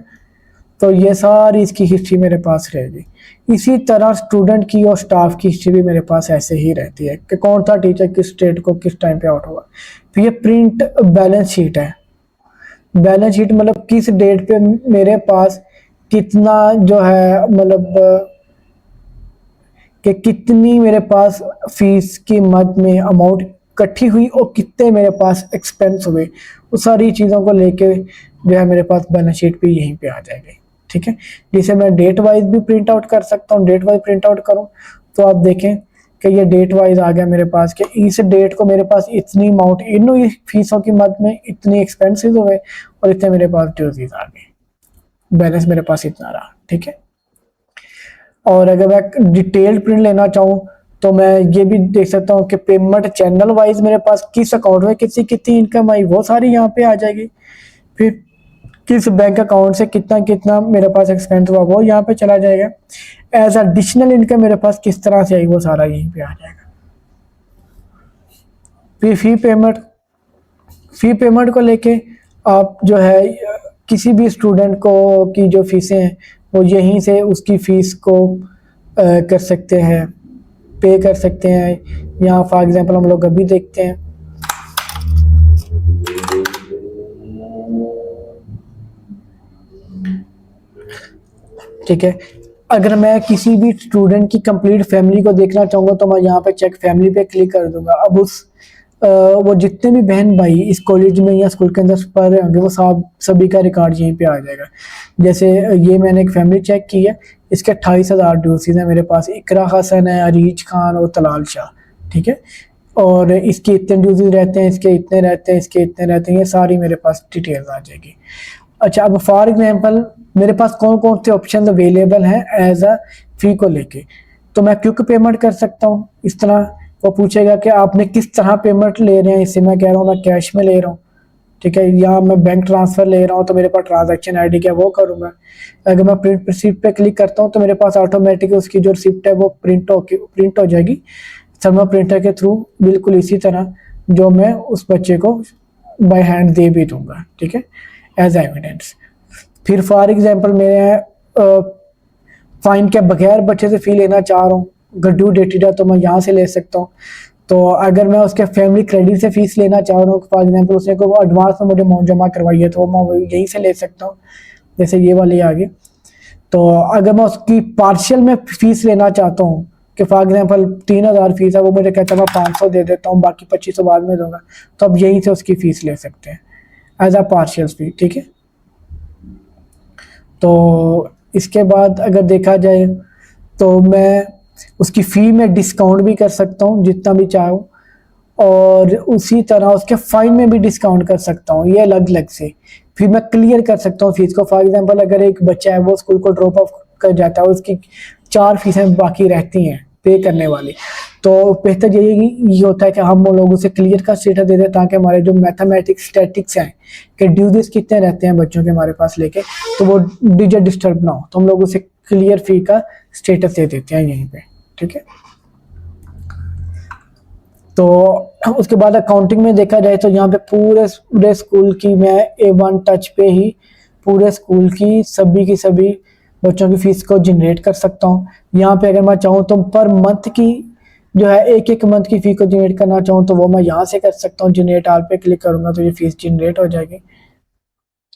तो ये सारी इसकी हिस्ट्री मेरे पास रहेगी। इसी तरह स्टूडेंट की और स्टाफ की हिस्ट्री भी मेरे पास ऐसे ही रहती है कि कौन सा टीचर किस डेट को किस टाइम पे आउट हुआ। फिर ये प्रिंट बैलेंस शीट है। बैलेंस शीट मतलब किस डेट पे मेरे पास कितना जो है मतलब कि कितनी मेरे पास फीस की मद में अमाउंट इकट्ठी हुई और कितने मेरे पास एक्सपेंस हुए, वो सारी चीज़ों को लेके जो है मेरे पास बैलेंस शीट भी यहीं पे आ जाएगी, ठीक है। जिसे मैं डेट वाइज भी प्रिंट आउट कर सकता हूँ। डेट वाइज प्रिंट आउट करूँ तो आप देखें कि ये डेट वाइज आ गया मेरे पास कि इस डेट को मेरे पास इतनी अमाउंट इन फीसों की मद में इतनी एक्सपेंसिव हुए और इतने मेरे पास ड्यूटीज आ गए, बैलेंस मेरे पास इतना रहा, ठीक है। और अगर मैं डिटेल्ड प्रिंट लेना चाहूँ तो मैं ये भी देख सकता हूँ कि पेमेंट चैनल वाइज मेरे पास किस अकाउंट में कितनी कितनी इनकम आई वो सारी यहाँ पे आ जाएगी। फिर किस बैंक अकाउंट से कितना कितना मेरे पास एक्सपेंस हुआ वो यहाँ पे चला जाएगा। एज एडिशनल इनकम मेरे पास किस तरह से आई वो सारा यहीं पे आ जाएगा। फिर फी पेमेंट को लेके आप जो है किसी भी स्टूडेंट को की जो फीसें हैं वो यहीं से उसकी फीस को कर सकते हैं, पे कर सकते हैं। यहाँ फॉर एग्जांपल हम लोग अभी देखते हैं, ठीक है। अगर मैं किसी भी स्टूडेंट की कंप्लीट फैमिली को देखना चाहूँगा तो मैं यहाँ पे चेक फैमिली पे क्लिक कर दूंगा। अब उस वो जितने भी बहन भाई इस कॉलेज में या स्कूल के अंदर पढ़ रहे होंगे वो सब सभी का रिकॉर्ड यहीं पे आ जाएगा। जैसे ये मैंने एक फैमिली चेक की है, इसके 28,000 ड्यूसीज हैं मेरे पास, इकरा हसन है, अरीज खान और तलाल शाह, ठीक है। और इसके इतने ड्यूसीज रहते हैं, इसके इतने रहते हैं, इसके इतने रहते हैं, ये सारी मेरे पास डिटेल्स आ जाएगी। अच्छा, अब फॉर एग्जांपल मेरे पास कौन कौन से ऑप्शन अवेलेबल हैं एज अ फी को लेके, तो मैं क्विक पेमेंट कर सकता हूँ। इस तरह वो पूछेगा कि आपने किस तरह पेमेंट ले रहे हैं, इससे मैं कह रहा हूँ मैं कैश में ले रहा हूँ, ठीक है, या मैं बैंक ट्रांसफर ले रहा हूँ तो मेरे पास ट्रांजैक्शन आईडी क्या वो करूँगा। अगर मैं प्रिंट रिसिप्ट पे क्लिक करता हूँ तो मेरे पास ऑटोमेटिक उसकी जो रिसिप्ट है वो प्रिंट हो जाएगी थर्मल प्रिंटर के थ्रू, बिल्कुल इसी तरह जो मैं उस बच्चे को बाय हैंड दे भी दूंगा, ठीक है, एज एविडेंस। फिर फॉर एग्जांपल मैं फाइन के बगैर बच्चे से फी लेना चाह रहा हूँ, अगर ड्यू डेटेड है तो मैं यहाँ से ले सकता हूँ। तो अगर मैं उसके फैमिली क्रेडिट से फीस लेना चाह रहा हूँ, फॉर एग्जांपल उसने को एडवांस में मुझे अमाउंट जमा करवाई है तो मैं यहीं से ले सकता हूँ, जैसे ये वाली आ गई। तो अगर मैं उसकी पार्शियल में फीस लेना चाहता हूँ कि फॉर एग्जांपल 3,000 फीस है, वो मुझे कहता है मैं 500 दे देता हूँ, बाकी 2500 बाद में दूंगा, तो अब यहीं से उसकी फीस ले सकते हैं एज अ पार्शियल फी, ठीक है। तो इसके बाद अगर देखा जाए तो मैं उसकी फ़ी में डिस्काउंट भी कर सकता हूँ जितना भी चाहूँ, और उसी तरह उसके फाइन में भी डिस्काउंट कर सकता हूँ, ये अलग अलग से। फिर मैं क्लियर कर सकता हूँ फीस को। फॉर एग्जांपल अगर एक बच्चा है वो स्कूल को ड्रॉप ऑफ कर जाता है, उसकी 4 फीसें बाकी रहती हैं पे करने वाली, तो बेहतर ये होता है कि हम वो लोगों से क्लियर का स्टेटस दे दें ताकि हमारे जो मैथमेटिक्स स्टैटिक्स हैं कि ड्यूज़ कितने रहते हैं बच्चों के हमारे पास लेके, तो वो डिजिट डिस्टर्ब ना हो, तो हम लोग उसे क्लियर फी का स्टेटस दे देते हैं यहीं पे, ठीक है। तो उसके बाद अकाउंटिंग में देखा जाए तो यहाँ पे पूरे स्कूल की मैं A1 टच पे ही पूरे स्कूल की सभी बच्चों की फीस को जनरेट कर सकता हूँ। यहाँ पे अगर मैं चाहूँ तो पर मंथ की जो है एक मंथ की फी को जनरेट करना चाहूँ तो वो मैं यहाँ से कर सकता हूँ। जनरेट ऑल पे क्लिक करूंगा तो ये फीस जनरेट हो जाएगी,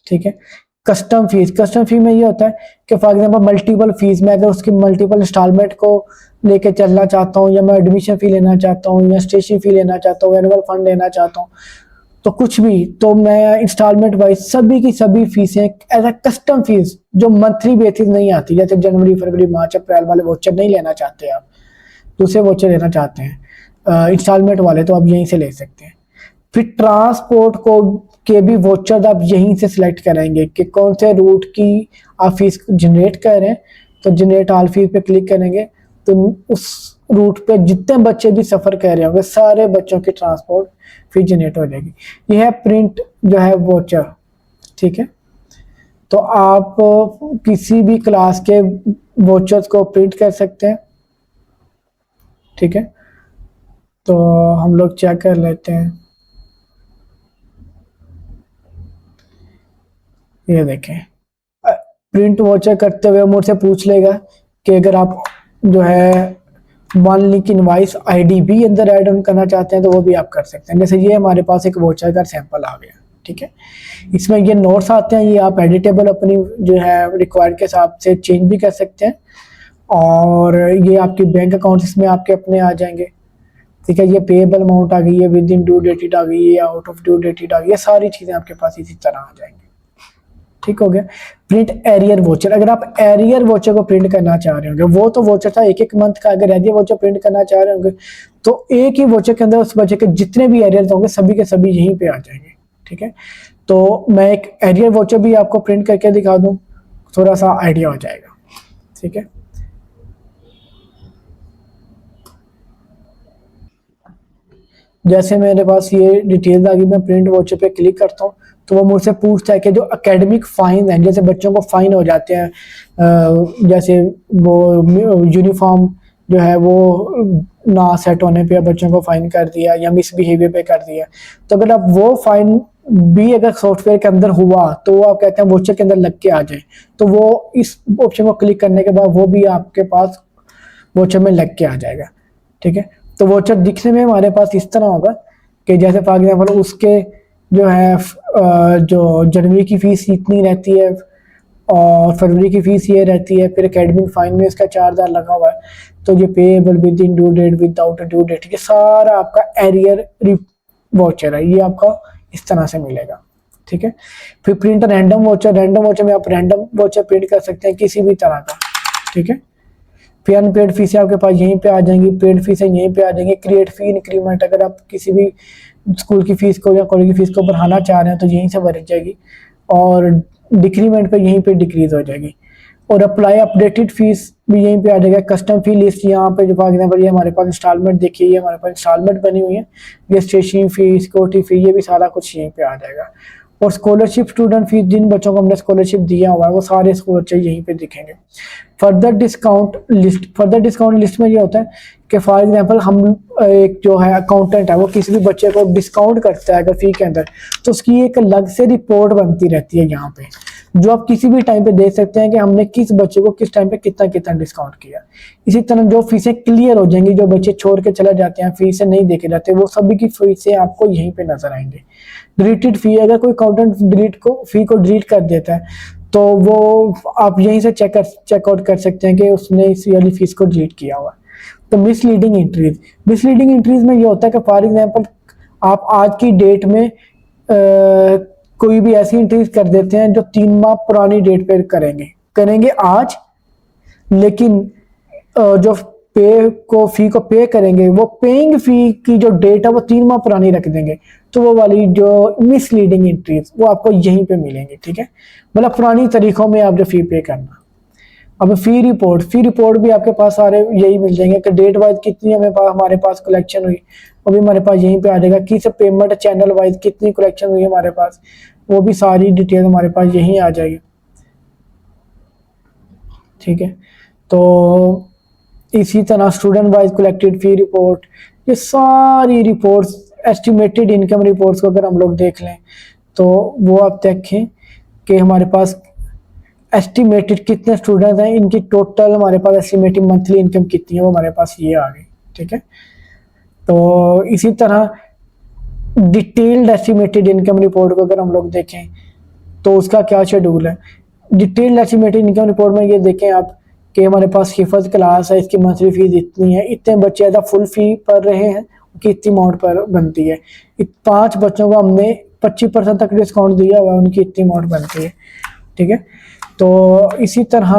ठीक है। कस्टम फी में ये होता है कि फॉर एग्जांपल मल्टीपल फीस में अगर उसकी मल्टीपल इंस्टॉलमेंट को लेके चलना चाहता हूँ, या मैं एडमिशन फी लेना चाहता हूँ, या स्टेशनरी फी लेना चाहता हूँ, एनुअल फंड लेना चाहता हूँ, तो कुछ भी, तो मैं इंस्टॉलमेंट वाइज सभी की सभी फीसें एज अ कस्टम फीस जो मंथली बेसिस नहीं आती, जैसे जनवरी फरवरी मार्च अप्रैल वाले वोचर नहीं लेना चाहते आप, दूसरे वोचर लेना चाहते हैं इंस्टॉलमेंट वाले, तो आप यहीं से ले सकते हैं। फिर ट्रांसपोर्ट को के भी वोचर आप यहीं से सिलेक्ट करेंगे कि कौन से रूट की आप फीस जनरेट कर रहे हैं, तो जनरेट ऑल फीस पे क्लिक करेंगे तो उस रूट पे जितने बच्चे भी सफ़र कर रहे होंगे सारे बच्चों की ट्रांसपोर्ट फीस जनरेट हो जाएगी। यह है प्रिंट जो है वोचर, ठीक है। तो आप किसी भी क्लास के वोचर्स को प्रिंट कर सकते हैं, ठीक है। तो हम लोग चेक कर लेते हैं, ये देखें प्रिंट वोचर करते हुए मुझसे पूछ लेगा कि अगर आप जो है वन लिंक इनवाइस आईडी भी अंदर ऐड ऑन करना चाहते हैं तो वो भी आप कर सकते हैं। जैसे ये हमारे पास एक वोचर का सैंपल आ गया, ठीक है। इसमें ये नोट्स आते हैं, ये आप एडिटेबल अपनी जो है रिक्वायर्ड के हिसाब से चेंज भी कर सकते हैं, और ये आपके बैंक अकाउंट इसमें आपके अपने आ जाएंगे, ठीक है। ये पेएबल अमाउंट आ गई है, विद इन ड्यू डेटेड आ गई है, आउट ऑफ ड्यू डेटेड आ गई, ये सारी चीज़ें आपके पास इसी तरह आ जाएंगी, ठीक हो गया। प्रिंट एरियर वोचर, अगर आप एरियर वोचर को प्रिंट करना चाह रहे होंगे, वो तो वोचर था एक मंथ का, अगर एरियर वोचर प्रिंट करना चाह रहे होंगे तो एक ही वोचर के अंदर उस बच्चे के जितने भी एरियर्स होंगे सभी के सभी यहीं पे आ जाएंगे, ठीक है। तो मैं एक एरियर वोचर भी आपको प्रिंट करके दिखा दूं, थोड़ा सा आइडिया हो जाएगा, ठीक है। जैसे मेरे पास ये डिटेल्स आ गई, मैं प्रिंट वोचर पे क्लिक करता हूँ तो वो मुझसे पूछता है कि जो एकेडमिक फाइन है, जैसे बच्चों को फाइन हो जाते हैं, जैसे वो यूनिफॉर्म जो है वो ना सेट होने पे बच्चों को फाइन कर दिया या मिसबिहेवियर पे कर दिया, तो अगर आप वो फाइन भी अगर सॉफ्टवेयर के अंदर हुआ तो वो आप कहते हैं वोचर के अंदर लग के आ जाए, तो वो इस ऑप्शन को क्लिक करने के बाद वो भी आपके पास वोचर में लग के आ जाएगा, ठीक है। तो वोचर दिखने में हमारे पास इस तरह होगा कि जैसे फॉर एग्जाम्पल उसके जो है जो जनवरी की फीस इतनी रहती है और फरवरी की फीस ये रहती है, फिर एकेडमिक फाइन में इसका 4,000 लगा हुआ है, तो ये payable within due date without due date, ये सारा आपका एरियर वाउचर है, ये आपका इस तरह से मिलेगा, ठीक है। फिर प्रिंट रैंडम वाउचर में आप रैंडम वाउचर प्रिंट कर सकते हैं किसी भी तरह का, ठीक है। फिर अनपेड फीस आपके पास यहीं पे आ जाएंगी, पेड फीस है यहीं पे आ जाएंगे। क्रिएट फी इंक्रीमेंट, अगर आप किसी भी स्कूल की फीस को या कॉलेज की फीस को बढ़ाना चाह रहे हैं तो यहीं से बढ़ जाएगी, और डिक्रीमेंट पे यहीं पे डिक्रीज हो जाएगी। और अप्लाई अपडेटेड फीस भी यहीं पे आ जाएगा। कस्टम फी लिस्ट यहाँ पे जो फॉर एग्जाम्पल ये हमारे पास इंस्टॉलमेंट देखिए, ये हमारे पास इंस्टॉलमेंट बनी हुई है, ये स्टेशनरी फी, सिक्योरिटी फी, ये भी सारा कुछ यहीं पे आ जाएगा। और स्कॉलरशिप स्टूडेंट फीस, जिन बच्चों को हमने स्कॉलरशिप दिया हुआ है वो सारे स्कॉलरशिप यहीं पे दिखेंगे। फर्दर डिस्काउंट लिस्ट में ये होता है कि फॉर एग्जांपल हम एक जो है अकाउंटेंट है वो किसी भी बच्चे को डिस्काउंट करता है अगर फी के अंदर, तो उसकी एक अलग से रिपोर्ट बनती रहती है यहाँ पे, जो आप किसी भी टाइम पे देख सकते हैं कि हमने किस बच्चे को किस टाइम पे कितना कितना डिस्काउंट किया। इसी तरह जो फीसें क्लियर हो जाएंगी, जो बच्चे छोड़ के चले जाते हैं, फीसें नहीं देखे जाते, वो सभी की फीसें आपको यहीं पे नजर आएंगे। डिलीटेड फी, अगर कोई अकाउंटेंट फी को डिलीट कर देता है तो वो आप यहीं से चेकआउट कर सकते हैं कि उसने इस वाली फीस को डिलीट किया हुआ है। तो मिसलीडिंग एंट्रीज में ये होता है कि फॉर एग्जांपल आप आज की डेट में कोई भी ऐसी एंट्रीज कर देते हैं जो 3 माह पुरानी डेट पे करेंगे आज, लेकिन जो फी को पे करेंगे वो पेइंग फी की जो डेट है वो 3 माह पुरानी रख देंगे, तो वो वाली जो मिसलीडिंग एंट्रीज वो आपको यहीं पे मिलेंगी, ठीक है। मतलब पुरानी तरीकों में आप जो फी पे करना। अब फी रिपोर्ट भी आपके पास सारे यही मिल जाएंगे कि डेट वाइज कितनी हमारे पास कलेक्शन हुई, वो भी हमारे पास यहीं पे आ जाएगा। किस पेमेंट चैनल वाइज कितनी कलेक्शन हुई हमारे पास, वो भी सारी डिटेल हमारे पास यहीं आ जाएगी, ठीक है। तो इसी तरह स्टूडेंट वाइज कलेक्टेड फी रिपोर्ट, ये सारी रिपोर्ट्स, एस्टिमेटेड इनकम रिपोर्ट्स को अगर हम लोग देख लें तो वो आप देखें कि हमारे पास एस्टिमेटेड कितने स्टूडेंट्स हैं, इनकी टोटल हमारे पास एस्टिमेटेड मंथली इनकम कितनी है, वो हमारे पास ये आ गई, ठीक है। तो इसी तरह डिटेल्ड एस्टिमेटेड इनकम रिपोर्ट को अगर हम लोग देखें तो उसका क्या शेड्यूल है। डिटेल्ड एस्टिमेटेड इनकम रिपोर्ट में ये देखें आप कि हमारे पास हिफज क्लास है, इसकी मंथली फीस इतनी है, इतने बच्चे एज फुल फी पढ़ रहे हैं, कितनी अमाउंट पर बनती है। 5 बच्चों को हमने 25% तक डिस्काउंट दिया हुआ है, उनकी इतनी अमाउंट बनती है, ठीक है। तो इसी तरह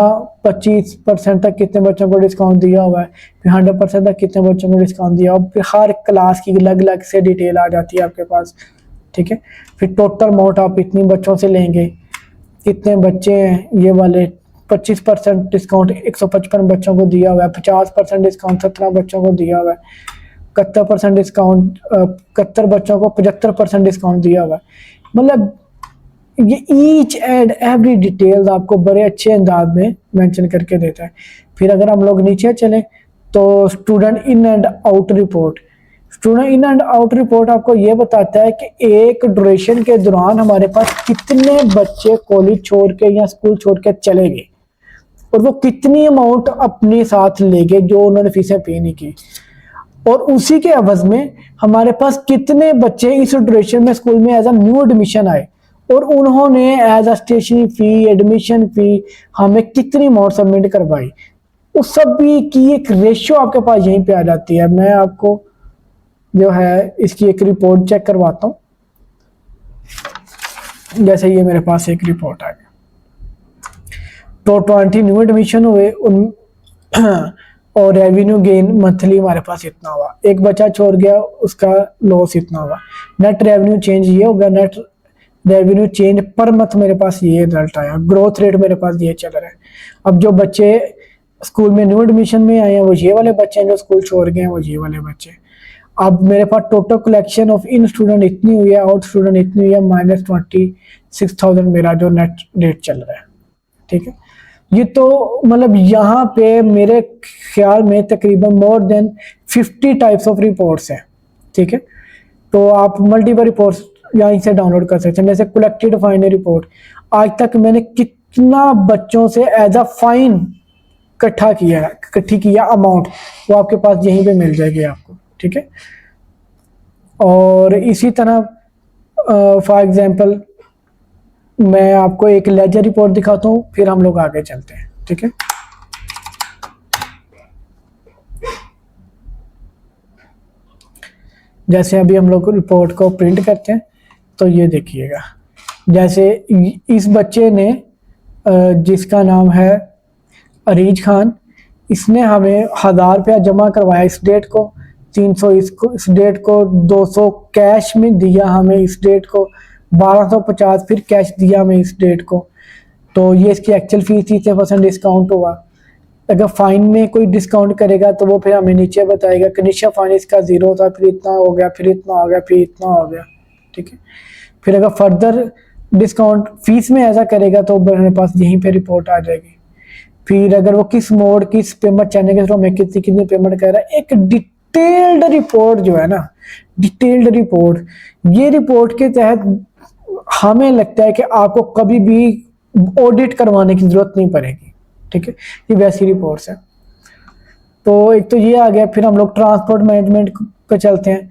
25% तक कितने बच्चों को डिस्काउंट दिया हुआ है, फिर 100% तक कितने बच्चों को डिस्काउंट दिया हुआ है, फिर हर क्लास की अलग अलग से डिटेल आ जाती है आपके पास, ठीक है। फिर टोटल अमाउंट आप इतनी बच्चों से लेंगे, कितने बच्चे हैं ये वाले, 25% डिस्काउंट 155 बच्चों को दिया हुआ है, 50% डिस्काउंट 17 बच्चों को दिया हुआ है, 71% डिस्काउंट 71 बच्चों को 75% डिस्काउंट दिया हुआ है। मतलब ये ईच एंड एवरी डिटेल्स आपको बड़े अच्छे अंदाज में मेंशन करके देता है। फिर अगर हम लोग नीचे चलें तो student in and out report आपको ये बताता है कि एक ड्यूरेशन के दौरान हमारे पास कितने बच्चे कॉलेज छोड़ के या स्कूल छोड़ के चले गए और वो कितनी अमाउंट अपने साथ ले गए जो उन्होंने फीसें पे नहीं की, और उसी के एवज में हमारे पास कितने बच्चे इस ड्यूरेशन में स्कूल में एज अ न्यू एडमिशन आए और उन्होंने as a stationery fee, admission fee हमें कितनी अमाउंट सबमिट करवाई, उस सभी की एक रेशियो आपके पास यहीं पे आ जाती है। मैं आपको जो है इसकी एक रिपोर्ट चेक करवाता हूँ। जैसे ये मेरे पास एक रिपोर्ट आ गया, तो 20 न्यू एडमिशन हुए उन और रेवेन्यू गेन मंथली हमारे पास इतना हुआ, एक बच्चा छोड़ गया उसका लॉस इतना हुआ। नेट रेवेन्यू चेंज ये होगा, net revenue change per month मेरे पास ये रिजल्ट आया, ग्रोथ रेट मेरे पास ये चल रहा है। अब जो बच्चे स्कूल में न्यू एडमिशन में आए हैं वो ये वाले बच्चे हैं, जो स्कूल छोड़ गए हैं वो ये वाले बच्चे। अब मेरे पास टोटल कलेक्शन ऑफ इन स्टूडेंट इतनी हुई है, आउट स्टूडेंट इतनी हुई है, -26,000 मेरा जो नेट रेट चल रहा है, ठीक है। ये तो मतलब यहाँ पे मेरे ख्याल में तकरीबन more than 50 types of reports हैं, ठीक है। तो आप मल्टीपल रिपोर्ट्स यहाँ से डाउनलोड कर सकते हैं। जैसे कलेक्टेड फाइन रिपोर्ट, आज तक मैंने कितना बच्चों से एज अ फाइन इकट्ठी किया अमाउंट, वो आपके पास यहीं पे मिल जाएगी आपको, ठीक है। और इसी तरह फॉर एग्जांपल मैं आपको एक लेजर रिपोर्ट दिखाता हूँ, फिर हम लोग आगे चलते हैं, ठीक है। जैसे अभी हम लोग रिपोर्ट को प्रिंट करते हैं तो ये देखिएगा, जैसे इस बच्चे ने जिसका नाम है अरीज खान, इसने हमें 1000 रुपया जमा करवाया इस डेट को, 300 इसको इस डेट को, 200 कैश में दिया हमें इस डेट को, 1250 फिर कैश दिया हमें इस डेट को। तो ये इसकी एक्चुअल फीस थी, 30% डिस्काउंट हुआ। अगर फाइन में कोई डिस्काउंट करेगा तो वो फिर हमें नीचे बताएगा कि इनिशियल फाइन इसका 0 था, फिर इतना हो गया, फिर इतना हो गया, फिर इतना हो गया, ठीक है। फिर अगर फर्दर डिस्काउंट फीस में ऐसा करेगा तो मेरे पास यहीं पे रिपोर्ट आ जाएगी। फिर अगर वो किस मोड किस पेमेंट चैनल के थ्रू हमें कितनी कितनी पेमेंट कर रहा है, एक डिटेल्ड रिपोर्ट जो है ना, डिटेल्ड रिपोर्ट, ये रिपोर्ट के तहत हमें लगता है कि आपको कभी भी ऑडिट करवाने की जरूरत नहीं पड़ेगी, ठीक है। ये वैसी रिपोर्ट्स है। तो एक तो ये आ गया। फिर हम लोग ट्रांसपोर्ट मैनेजमेंट पे चलते हैं।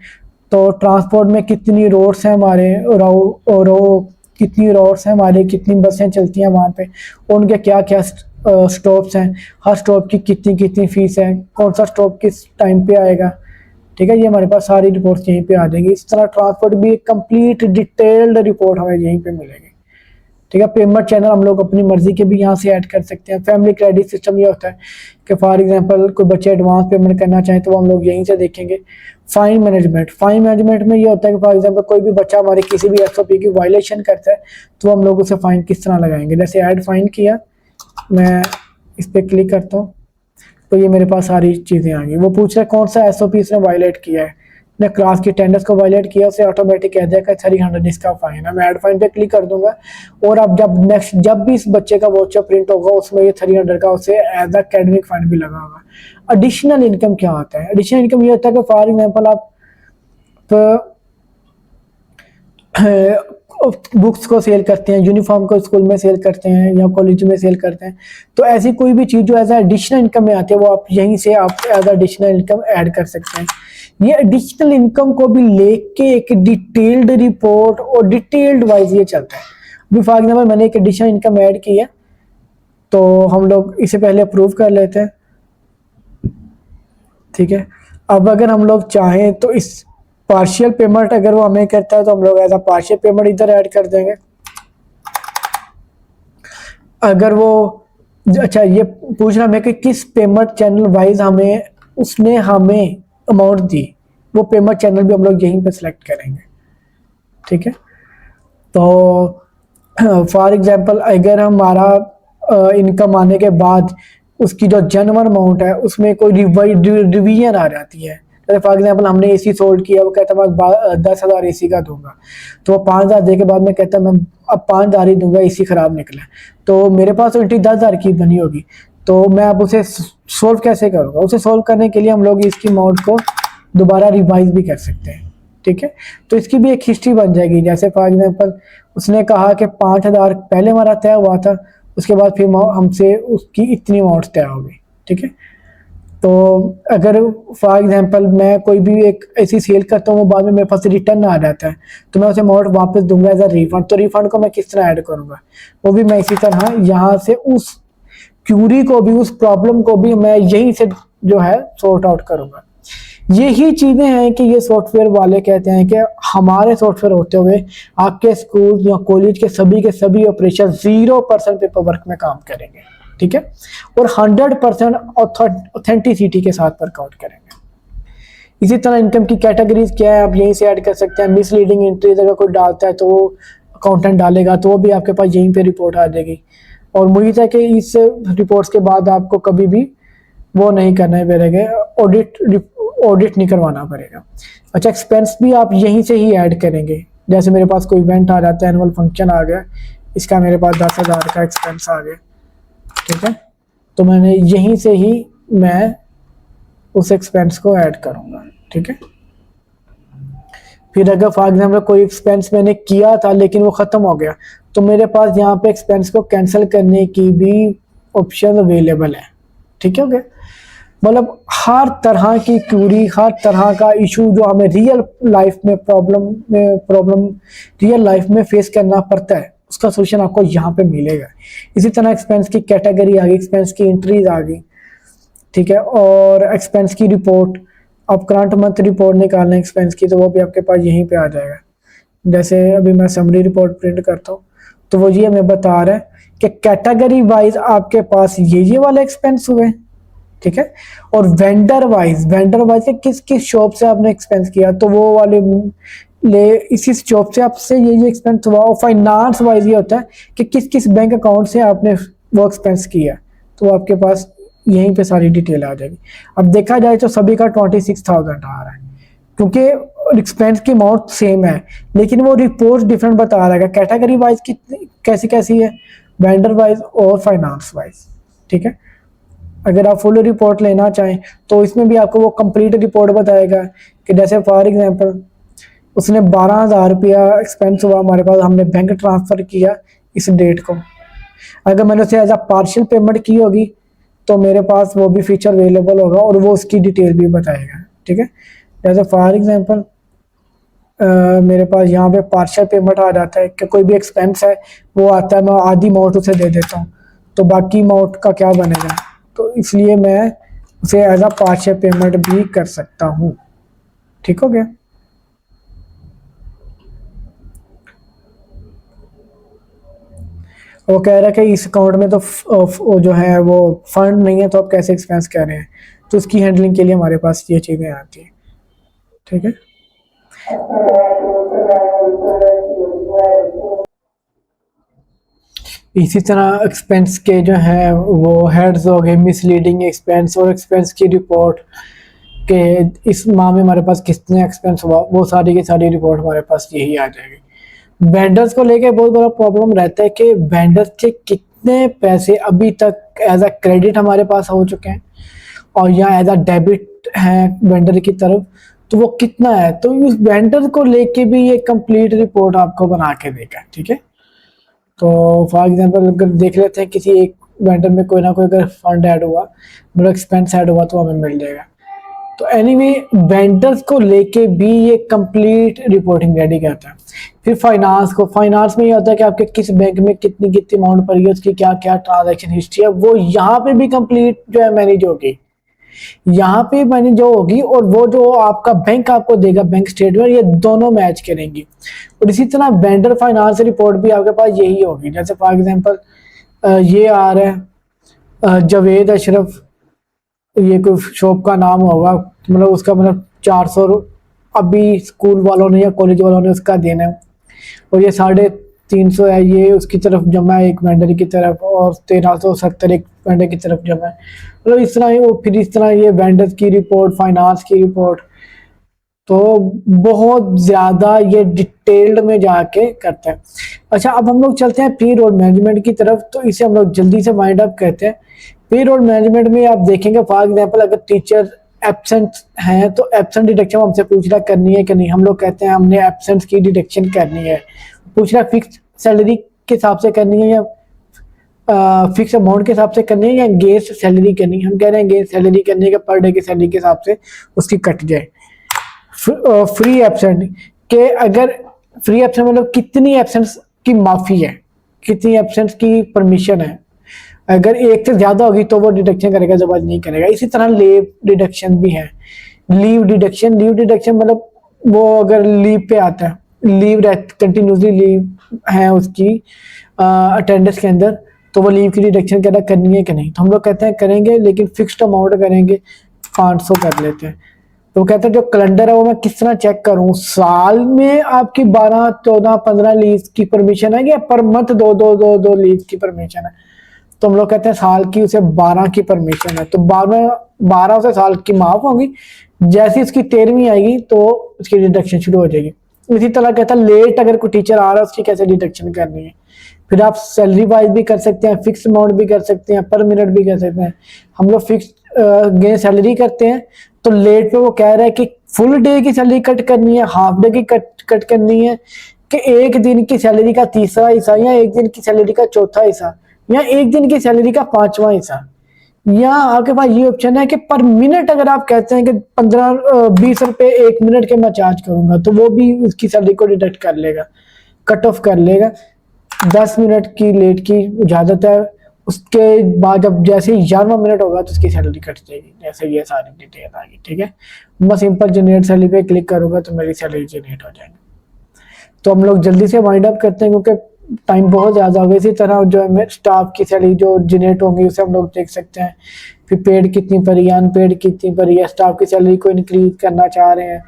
तो ट्रांसपोर्ट में कितनी रोड्स हैं हमारे, और कितनी रोड्स हैं हमारे, कितनी बसें चलती हैं वहाँ पे, उनके क्या क्या स्टॉप्स हैं, हर स्टॉप की कितनी कितनी फीस है, कौन सा स्टॉप किस टाइम पे आएगा, ठीक है। ये हमारे पास सारी रिपोर्ट्स यहीं पे आ जाएंगी। इस तरह ट्रांसपोर्ट भी एक कंप्लीट डिटेल्ड रिपोर्ट हमें यहीं पे मिलेगी, ठीक है। पेमेंट चैनल हम लोग अपनी मर्जी के भी यहाँ से ऐड कर सकते हैं। फैमिली क्रेडिट सिस्टम ये होता है कि फॉर एग्जांपल कोई बच्चे एडवांस पेमेंट करना चाहें तो वो हम लोग यहीं से देखेंगे। फाइन मैनेजमेंट में ये होता है कि फॉर एग्जांपल कोई भी बच्चा हमारे किसी भी एसओपी की वायलेशन करता है तो हम लोग उसे फाइन किस तरह लगाएंगे। जैसे ऐड फाइन किया, मैं इस पर क्लिक करता हूँ तो ये मेरे पास सारी चीज़ें आ गई। वो पूछ रहा है कौन सा एसओपी इसने वायलेट किया है, ने क्लास की अटेंडेंस को वायलेट किया, उसे ऑटोमेटिक कह देगा 300 इसका फाइन है। मैं ऐड फाइन पे क्लिक कर दूंगा और अब जब भी इस बच्चे का वाउचर प्रिंट होगा उसमें ये 300 का उसे एज एकेडमिक फाइन भी लगा होगा। एडिशनल इनकम क्या होता है? एडिशनल इनकम ये होता है कि फॉर एग्जाम्पल आप बुक्स को सेल करते हैं, यूनिफॉर्म को स्कूल में सेल करते हैं या कॉलेज में सेल करते हैं, तो ऐसी कोई भी चीज़ जो एज एडिशनल इनकम में आती है वो आप यहीं से आप एज एडिशनल इनकम ऐड कर सकते हैं। ये एडिशनल इनकम को भी लेके एक डिटेल्ड रिपोर्ट और डिटेल्ड वाइज ये चलता है। अभी फॉर एग्जाम्पल मैंने एक एडिशनल इनकम ऐड की है तो हम लोग इसे पहले अप्रूव कर लेते हैं, ठीक है। अब अगर हम लोग चाहें तो इस पार्शियल पेमेंट अगर वो हमें करता है तो हम लोग एज अ पार्शियल पेमेंट इधर ऐड कर देंगे। अगर वो अच्छा ये पूछ रहा है कि किस पेमेंट चैनल वाइज हमें उसने हमें अमाउंट दी, वो पेमेंट चैनल भी हम लोग यहीं पे सिलेक्ट करेंगे, ठीक है। तो फॉर एग्जांपल अगर हमारा इनकम आने के बाद उसकी जो जेन्युइन अमाउंट है उसमें कोई रिवीजन आ जाती है, जैसे फॉर एग्जांपल हमने एसी सोल्ड किया, वो कहता मैं 10,000 एसी का दूंगा, तो वो 5,000 दे के बाद में कहता मैं अब 5,000 ही दूंगा, एसी खराब निकला, तो मेरे पास उल्टी 10,000 की बनी होगी, तो मैं अब उसे सोल्व कैसे करूँगा? उसे सोल्व करने के लिए हम लोग इसकी अमाउंट को दोबारा रिवाइज भी कर सकते हैं, ठीक है। तो इसकी भी एक हिस्ट्री बन जाएगी। जैसे फॉर एग्जांपल उसने कहा कि 5,000 पहले हमारा तय हुआ था, उसके बाद फिर हमसे उसकी इतनी अमाउंट तय हो गई, ठीक है। तो अगर फॉर एग्जांपल मैं कोई भी एक ऐसी सेल करता हूँ वो बाद में मेरे पास रिटर्न आ जाता है तो मैं उसे अमाउंट वापस दूंगा एज अ रिफंड, तो रिफंड को मैं किस तरह ऐड करूँगा? वो भी मैं इसी तरह यहाँ से उस क्यूरी को भी, उस प्रॉब्लम को भी मैं यहीं से जो है सॉर्ट आउट करूँगा। यही चीज़ें हैं कि ये सॉफ्टवेयर वाले कहते हैं कि हमारे सॉफ्टवेयर होते हुए आपके स्कूल या कॉलेज के सभी ऑपरेशन 0% पेपर वर्क में काम करेंगे, ठीक है, और 100% ऑथेंटिसिटी के साथ वर्कआउट करेंगे। इसी तरह इनकम की कैटेगरीज क्या है आप यहीं से ऐड कर सकते हैं। मिसलीडिंग एंट्रीज अगर कोई डालता है तो वो अकाउंटेंट डालेगा तो वो भी आपके पास यहीं पे रिपोर्ट आ जाएगी, और उम्मीद है कि इस रिपोर्ट्स के बाद आपको कभी भी वो नहीं करना पड़ेगा, ऑडिट नहीं करवाना पड़ेगा। अच्छा, एक्सपेंस भी आप यहीं से ही ऐड करेंगे। जैसे मेरे पास कोई इवेंट आ जाता है, एनुअल फंक्शन आ गया, इसका मेरे पास 10,000 का एक्सपेंस आ गया, ठीक है, तो मैंने यहीं से ही मैं उस एक्सपेंस को ऐड करूंगा, ठीक है। फिर अगर फॉर एग्जाम्पल कोई एक्सपेंस मैंने किया था लेकिन वो ख़त्म हो गया तो मेरे पास यहाँ पे एक्सपेंस को कैंसिल करने की भी ऑप्शन अवेलेबल है, ठीक है। ओके, मतलब हर तरह की क्यूरी, हर तरह का इशू जो हमें रियल लाइफ में प्रॉब्लम रियल लाइफ में फेस करना पड़ता है उसका सोल्यूशन आपको यहाँ पे मिलेगा। इसी तरह एक्सपेंस की कैटेगरी आ गई, एक्सपेंस की एंट्रीज आ गई, ठीक है, और एक्सपेंस की रिपोर्ट, अब करंट मंथ रिपोर्ट निकालना एक्सपेंस की, तो वो भी आपके पास यहीं पे आ जाएगा। जैसे अभी मैं समरी रिपोर्ट प्रिंट करता हूँ, तो वो ये हमें बता रहा है कि कैटेगरी वाइज आपके पास ये वाले एक्सपेंस हुए, ठीक है। और वेंडर वाइज किस किस शॉप से आपने एक्सपेंस किया, तो वो वाले ले इसी शॉप से आपसे ये एक्सपेंस हुआ। और फाइनेंस वाइज ये होता है कि किस किस बैंक अकाउंट से आपने वो एक्सपेंस किया, तो आपके पास यहीं पे सारी डिटेल आ जाएगी। अब देखा जाए तो सभी का 26,000 आ रहा है, क्योंकि एक्सपेंस की अमाउंट सेम है, लेकिन वो रिपोर्ट डिफरेंट बता रहा है कैटेगरी वाइज कितनी कैसी कैसी है, वेंडर वाइज और फाइनेंस वाइज, ठीक है। अगर आप फुल रिपोर्ट लेना चाहें तो इसमें भी आपको वो कंप्लीट रिपोर्ट बताएगा कि जैसे फॉर एग्जांपल उसने 12,000 रुपया एक्सपेंस हुआ हमारे पास, हमने बैंक ट्रांसफ़र किया इस डेट को। अगर मैंने उसे एज अ पार्शियल पेमेंट की होगी तो मेरे पास वो भी फीचर अवेलेबल होगा और वो उसकी डिटेल भी बताएगा, ठीक है। जैसे फॉर एग्जांपल मेरे पास यहाँ पे पार्शियल पेमेंट आ जाता है कि कोई भी एक्सपेंस है वो आता है, मैं आधी अमाउंट उसे दे देता हूँ, तो बाकी अमाउंट का क्या बनेगा, तो इसलिए मैं उसे एज अ पार्शियल पेमेंट भी कर सकता हूँ, ठीक हो गया। वो कह रहा है कि इस अकाउंट में तो जो है वो फंड नहीं है, तो आप कैसे एक्सपेंस कर रहे हैं, तो उसकी हैंडलिंग के लिए हमारे पास ये चीज़ें आती हैं, ठीक है। इसी तरह एक्सपेंस के जो है वो हेड्स हो गए, मिसलीडिंग एक्सपेंस और एक्सपेंस की रिपोर्ट के इस माह में हमारे पास कितने एक्सपेंस हुआ, वो सारी की सारी रिपोर्ट हमारे पास यही आ जाएगी। वेंडर्स को लेके बहुत बड़ा प्रॉब्लम रहता है कि वेंडर्स के कितने पैसे अभी तक एज अ क्रेडिट हमारे पास हो चुके हैं और या एज अ डेबिट है वेंडर की तरफ, तो वो कितना है, तो उस वेंडर को लेके भी ये कंप्लीट रिपोर्ट आपको बना के देगा, ठीक है। तो फॉर एग्जांपल अगर देख लेते हैं किसी एक वेंडर में कोई ना कोई अगर फंड ऐड हुआ, मतलब एक्सपेंस ऐड हुआ, तो हमें मिल जाएगा। तो एनीवे वेंडर्स को लेके भी ये कंप्लीट रिपोर्टिंग रेडी करता है। फिर फाइनेंस में ये होता है कि आपके किस बैंक में कितनी कितनी अमाउंट पड़ी है, उसकी क्या क्या ट्रांजैक्शन हिस्ट्री है, वो यहाँ पे भी कंप्लीट जो है मैनेज होगी, यहाँ पे मैंने जो होगी, और वो जो आपका बैंक आपको देगा बैंक स्टेटमेंट, ये दोनों मैच करेंगी। और इसी तरह वेंडर फाइनेंस रिपोर्ट भी आपके पास यही होगी। जैसे फॉर एग्जांपल ये आ रहा है जावेद अशरफ, ये कोई शॉप का नाम होगा, मतलब उसका मतलब 400 अभी स्कूल वालों ने या कॉलेज वालों ने उसका देना है, और ये 350 है, ये उसकी तरफ जमा है एक वेंडर की तरफ, और 1370 एक वेंडर की तरफ जमा है, मतलब इस तरह ही वो फिर इस तरह ये वेंडर्स की रिपोर्ट, फाइनेंस की रिपोर्ट, तो बहुत ज़्यादा ये डिटेल्ड में जाके करते हैं। अच्छा, अब हम लोग चलते हैं पे रोल मैनेजमेंट की तरफ, तो इसे हम लोग जल्दी से वाइंड अप कहते हैं। पे रोल मैनेजमेंट में आप देखेंगे फॉर एग्जांपल अगर टीचर एब्सेंट हैं तो एब्सेंट डिडक्शन हमसे पूछ रहा करनी है कि नहीं, हम लोग कहते हैं हमने एब्सेंट की डिडक्शन करनी है। पूछ रहा फिक्स सैलरी के हिसाब से करनी है या फिक्स अमाउंट के हिसाब से करनी है या गेस्ट सैलरी करनी है, हम कह रहे हैं गेस्ट सैलरी करनी है, पर डे की सैलरी के हिसाब से उसकी कट जाए। फ्री एब्सेंट के अगर फ्री एब्सेंट मतलब कितनी एब्सेंट्स की माफी है, कितनी एब्सेंट्स की परमिशन है, अगर एक से ज्यादा होगी तो वो डिडक्शन करेगा, जबरदस्त नहीं करेगा। इसी तरह लीव डिडक्शन भी है। लीव डिडक्शन मतलब वो अगर लीव पे आता है, लीव कंटिन्यूसली लीव है उसकी अटेंडेंस के अंदर, तो वो लीव की डिडक्शन क्या करनी है कि नहीं, तो हम लोग कहते हैं करेंगे, लेकिन फिक्स्ड अमाउंट करेंगे, 500 कर लेते हैं। तो कहते हैं जो कैलेंडर है वो मैं किस तरह चेक करूं, साल में आपकी 12, 14, 15 लीव की परमिशन है या पर मंथ दो लीव की परमिशन है, तो हम लोग कहते हैं साल की उसे 12 की परमिशन है, तो 12 से साल की माफ होगी, जैसी उसकी 13वीं आएगी तो उसकी डिडक्शन शुरू हो जाएगी। इसी तरह कहता है लेट अगर कोई टीचर आ रहा है उसकी कैसे डिडक्शन करनी है। फिर आप सैलरी वाइज भी कर सकते हैं, फिक्स अमाउंट भी कर सकते हैं, पर मिनट भी कर सकते हैं। हम लोग फिक्स गे सैलरी करते हैं, तो लेट पे वो कह रहा है कि फुल डे की सैलरी कट करनी है, हाफ डे की कट करनी है, कि एक दिन की सैलरी का तीसरा हिस्सा, या एक दिन की सैलरी का चौथा हिस्सा, या एक दिन की सैलरी का 5वां हिस्सा। या आपके पास ये ऑप्शन है कि पर मिनट अगर आप कहते हैं कि 15-20 रुपए 1 मिनट के मैं चार्ज करूंगा, तो वो भी उसकी सैलरी को डिडक्ट कर लेगा, कट ऑफ कर लेगा। 10 मिनट की लेट की इजाजत है, उसके बाद जब जैसे ही 11वां मिनट होगा तो उसकी सैलरी कट जाएगी, जैसे ये सारी डिटेल आ गई। ठीक है, मैं सिंपल जनरेट सैलरी पे क्लिक करूंगा तो मेरी सैलरी जनरेट हो जाएगी। तो हम लोग जल्दी से वाइंड अप करते हैं क्योंकि टाइम बहुत ज़्यादा हो गया। इसी तरह जो है स्टाफ की सैलरी जो जनरेट होंगी उसे हम लोग देख सकते हैं। फिर पेड कितनी पड़ी है, अनपेड कितनी पड़ी है, स्टाफ की सैलरी को इंक्रीज करना चाह रहे हैं।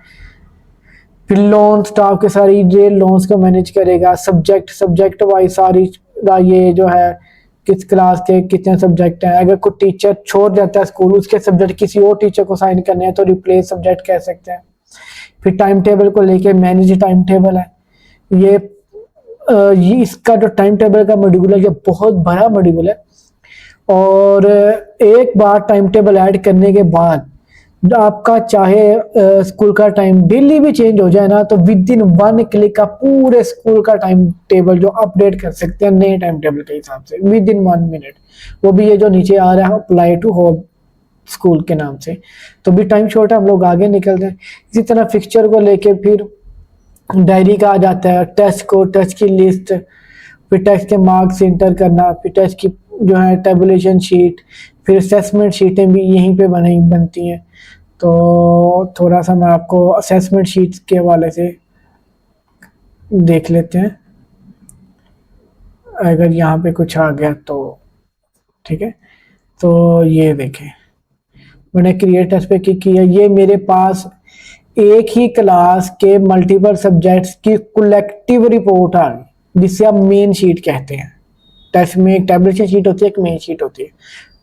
फिर लोन, स्टाफ के सारी ये लोन्स को मैनेज करेगा। सब्जेक्ट वाइज सारी ये जो है किस क्लास के कितने सब्जेक्ट हैं। अगर कोई टीचर छोड़ जाता है स्कूल, उसके सब्जेक्ट किसी और टीचर को साइन करने हैं तो रिप्लेस सब्जेक्ट कह सकते हैं। फिर टाइम टेबल को लेके मैनेज टाइम टेबल है। ये इसका जो टाइम टेबल का मॉड्यूल है ये बहुत बड़ा मॉड्यूल है, और एक बार टाइम टेबल ऐड करने के बाद आपका चाहे स्कूल का टाइम डेली भी चेंज हो जाए ना, तो विद इन 1 क्लिक का पूरे स्कूल का टाइम टेबल जो अपडेट कर सकते हैं नए टाइम टेबल के हिसाब से विद इन 1 मिनट। वो भी ये जो नीचे आ रहा है अप्लाई टू होम स्कूल के नाम से। तो भी टाइम शॉर्ट है, हम लोग आगे निकलते हैं। इसी तरह फिक्सचर को लेके फिर डायरी का आ जाता है, टेस्ट की लिस्ट, फिर टेस्ट के मार्क्स इंटर करना, फिर टेस्ट की जो है टेबुलेशन शीट, फिर असेसमेंट शीटें भी यहीं पे बनती हैं। तो थोड़ा सा मैं आपको असेसमेंट शीट्स के हवाले से देख लेते हैं, अगर यहाँ पे कुछ आ गया तो ठीक है। तो ये देखें, मैंने क्रिएट टेस्ट पे क्लिक किया। ये मेरे पास एक ही क्लास के मल्टीपल सब्जेक्ट्स की कलेक्टिव रिपोर्ट आ गई, जिससे आप मेन शीट कहते हैं। टेस्ट में एक टेबलेशन शीट होती है, एक मेन शीट होती है,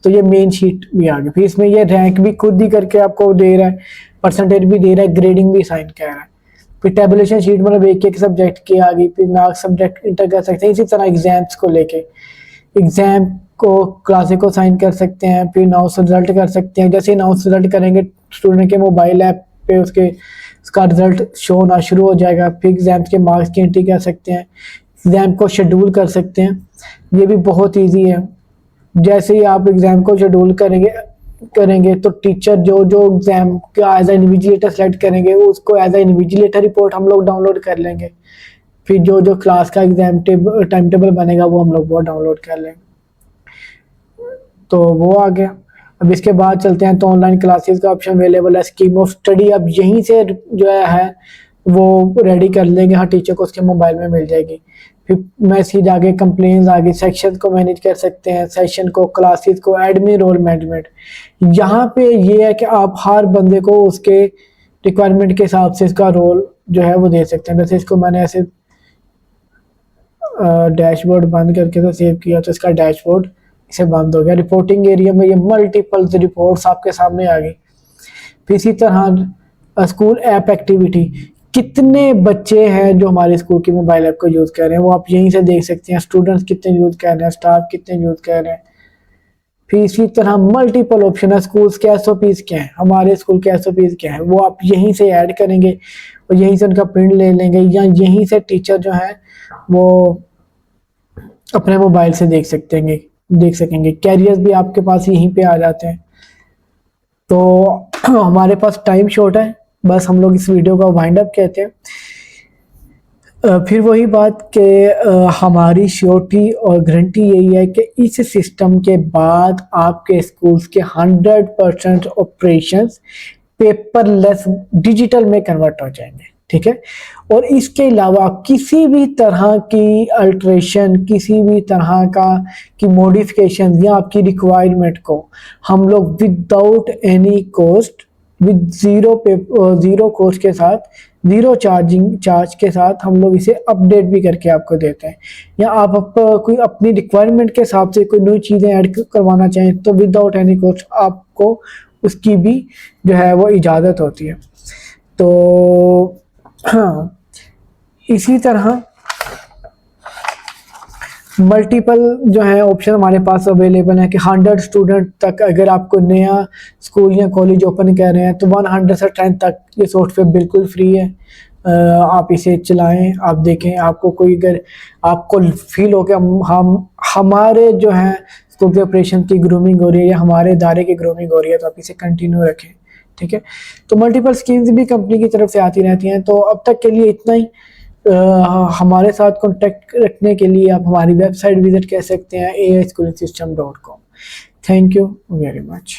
तो ये मेन शीट भी आ गई। फिर इसमें ये रैंक भी खुद ही करके आपको दे रहा है, परसेंटेज भी दे रहा है, ग्रेडिंग भी साइन कर रहा है। फिर टेबलेशन शीट मतलब एक सब्जेक्ट की आ गई, फिर मार्क्स सब्जेक्ट इंटर कर सकते हैं। इसी तरह एग्जाम्स को लेके एग्जाम को क्लासे को साइन कर सकते हैं, फिर अनाउंस रिजल्ट कर सकते हैं। जैसे अनाउंस रिजल्ट करेंगे स्टूडेंट के मोबाइल ऐप पे उसका रिजल्ट शो होना शुरू हो जाएगा। फिर एग्जाम के मार्क्स की एंट्री कर सकते हैं, एग्जाम को शेड्यूल कर सकते हैं। ये भी बहुत ईजी है। जैसे ही आप एग्जाम को शेड्यूल करेंगे तो टीचर जो एग्जाम का एज ए इन्विजिलेटर सेलेक्ट करेंगे, उसको एज ए इन्विजिलेटर रिपोर्ट हम लोग डाउनलोड कर लेंगे। फिर जो क्लास का एग्जाम टाइम टेबल बनेगा वो हम लोग वो डाउनलोड कर लेंगे। तो वो आ गया। अब इसके बाद चलते हैं तो ऑनलाइन क्लासेस का ऑप्शन अवेलेबल है। स्कीम ऑफ स्टडी अब यहीं से जो है वो रेडी कर लेंगे, हर टीचर को उसके मोबाइल में मिल जाएगी। फिर मैसेज आगे, कंप्लेंट्स आगे, सेक्शन को मैनेज कर सकते हैं, सेशन को, क्लासेस को, एडमिन रोल मैनेजमेंट। यहाँ पे ये है कि आप हर बंदे को उसके रिक्वायरमेंट के हिसाब से इसका रोल जो है वो दे सकते हैं। जैसे इसको मैंने ऐसे डैशबोर्ड बंद करके तो सेव किया तो इसका डैशबोर्ड इसे बंद हो गया। रिपोर्टिंग एरिया में ये मल्टीपल रिपोर्ट्स आपके सामने आ गई। फिर इसी तरह स्कूल ऐप एक्टिविटी, कितने बच्चे हैं जो हमारे स्कूल की मोबाइल ऐप को यूज़ कर रहे हैं वो आप यहीं से देख सकते हैं। स्टूडेंट्स कितने यूज़ कर रहे हैं, स्टाफ कितने यूज़ कर रहे हैं। फिर इसी तरह मल्टीपल ऑप्शन है। स्कूल्स के SOPs क्या है, हमारे स्कूल के SOPs क्या है, वो आप यहीं से ऐड करेंगे और यहीं से उनका प्रिंट ले लेंगे, या यहीं से टीचर जो है वो अपने मोबाइल से देख सकेंगे। कैरियर्स भी आपके पास यहीं पे आ जाते हैं। तो हमारे पास टाइम शॉर्ट है, बस हम लोग इस वीडियो का वाइंड अप कहते हैं। फिर वही बात कि हमारी श्योरिटी और गारंटी यही है कि इस सिस्टम के बाद आपके स्कूल्स के 100% ऑपरेशंस पेपरलेस डिजिटल में कन्वर्ट हो जाएंगे। ठीक है, और इसके अलावा किसी भी तरह की अल्ट्रेशन, किसी भी तरह की मॉडिफिकेशन या आपकी रिक्वायरमेंट को हम लोग without any cost, with zero cost के साथ, जीरो चार्ज के साथ हम लोग इसे अपडेट भी करके आपको देते हैं। या आप कोई अपनी रिक्वायरमेंट के हिसाब से कोई नई चीज़ें ऐड करवाना चाहें तो विदाउट एनी कॉस्ट आपको उसकी भी जो है वो इजाज़त होती है। तो हाँ, इसी तरह मल्टीपल जो है ऑप्शन हमारे पास अवेलेबल है कि 100 स्टूडेंट तक अगर आपको नया स्कूल या कॉलेज ओपन कर रहे हैं तो 100 से 10 तक ये सॉफ्टवेयर बिल्कुल फ्री है। आप इसे चलाएं, आप देखें, आपको कोई अगर आपको फील हो कि हम हमारे जो है स्कूल के ऑपरेशन की ग्रूमिंग हो रही है या हमारे इदारे की ग्रूमिंग हो रही है तो आप इसे कंटिन्यू रखें। ठीक है, तो मल्टीपल स्कीम्स भी कंपनी की तरफ से आती रहती हैं। तो अब तक के लिए इतना ही। हमारे साथ कांटेक्ट रखने के लिए आप हमारी वेबसाइट विजिट कर सकते हैं, aischoolingsystem.com। Thank you very much.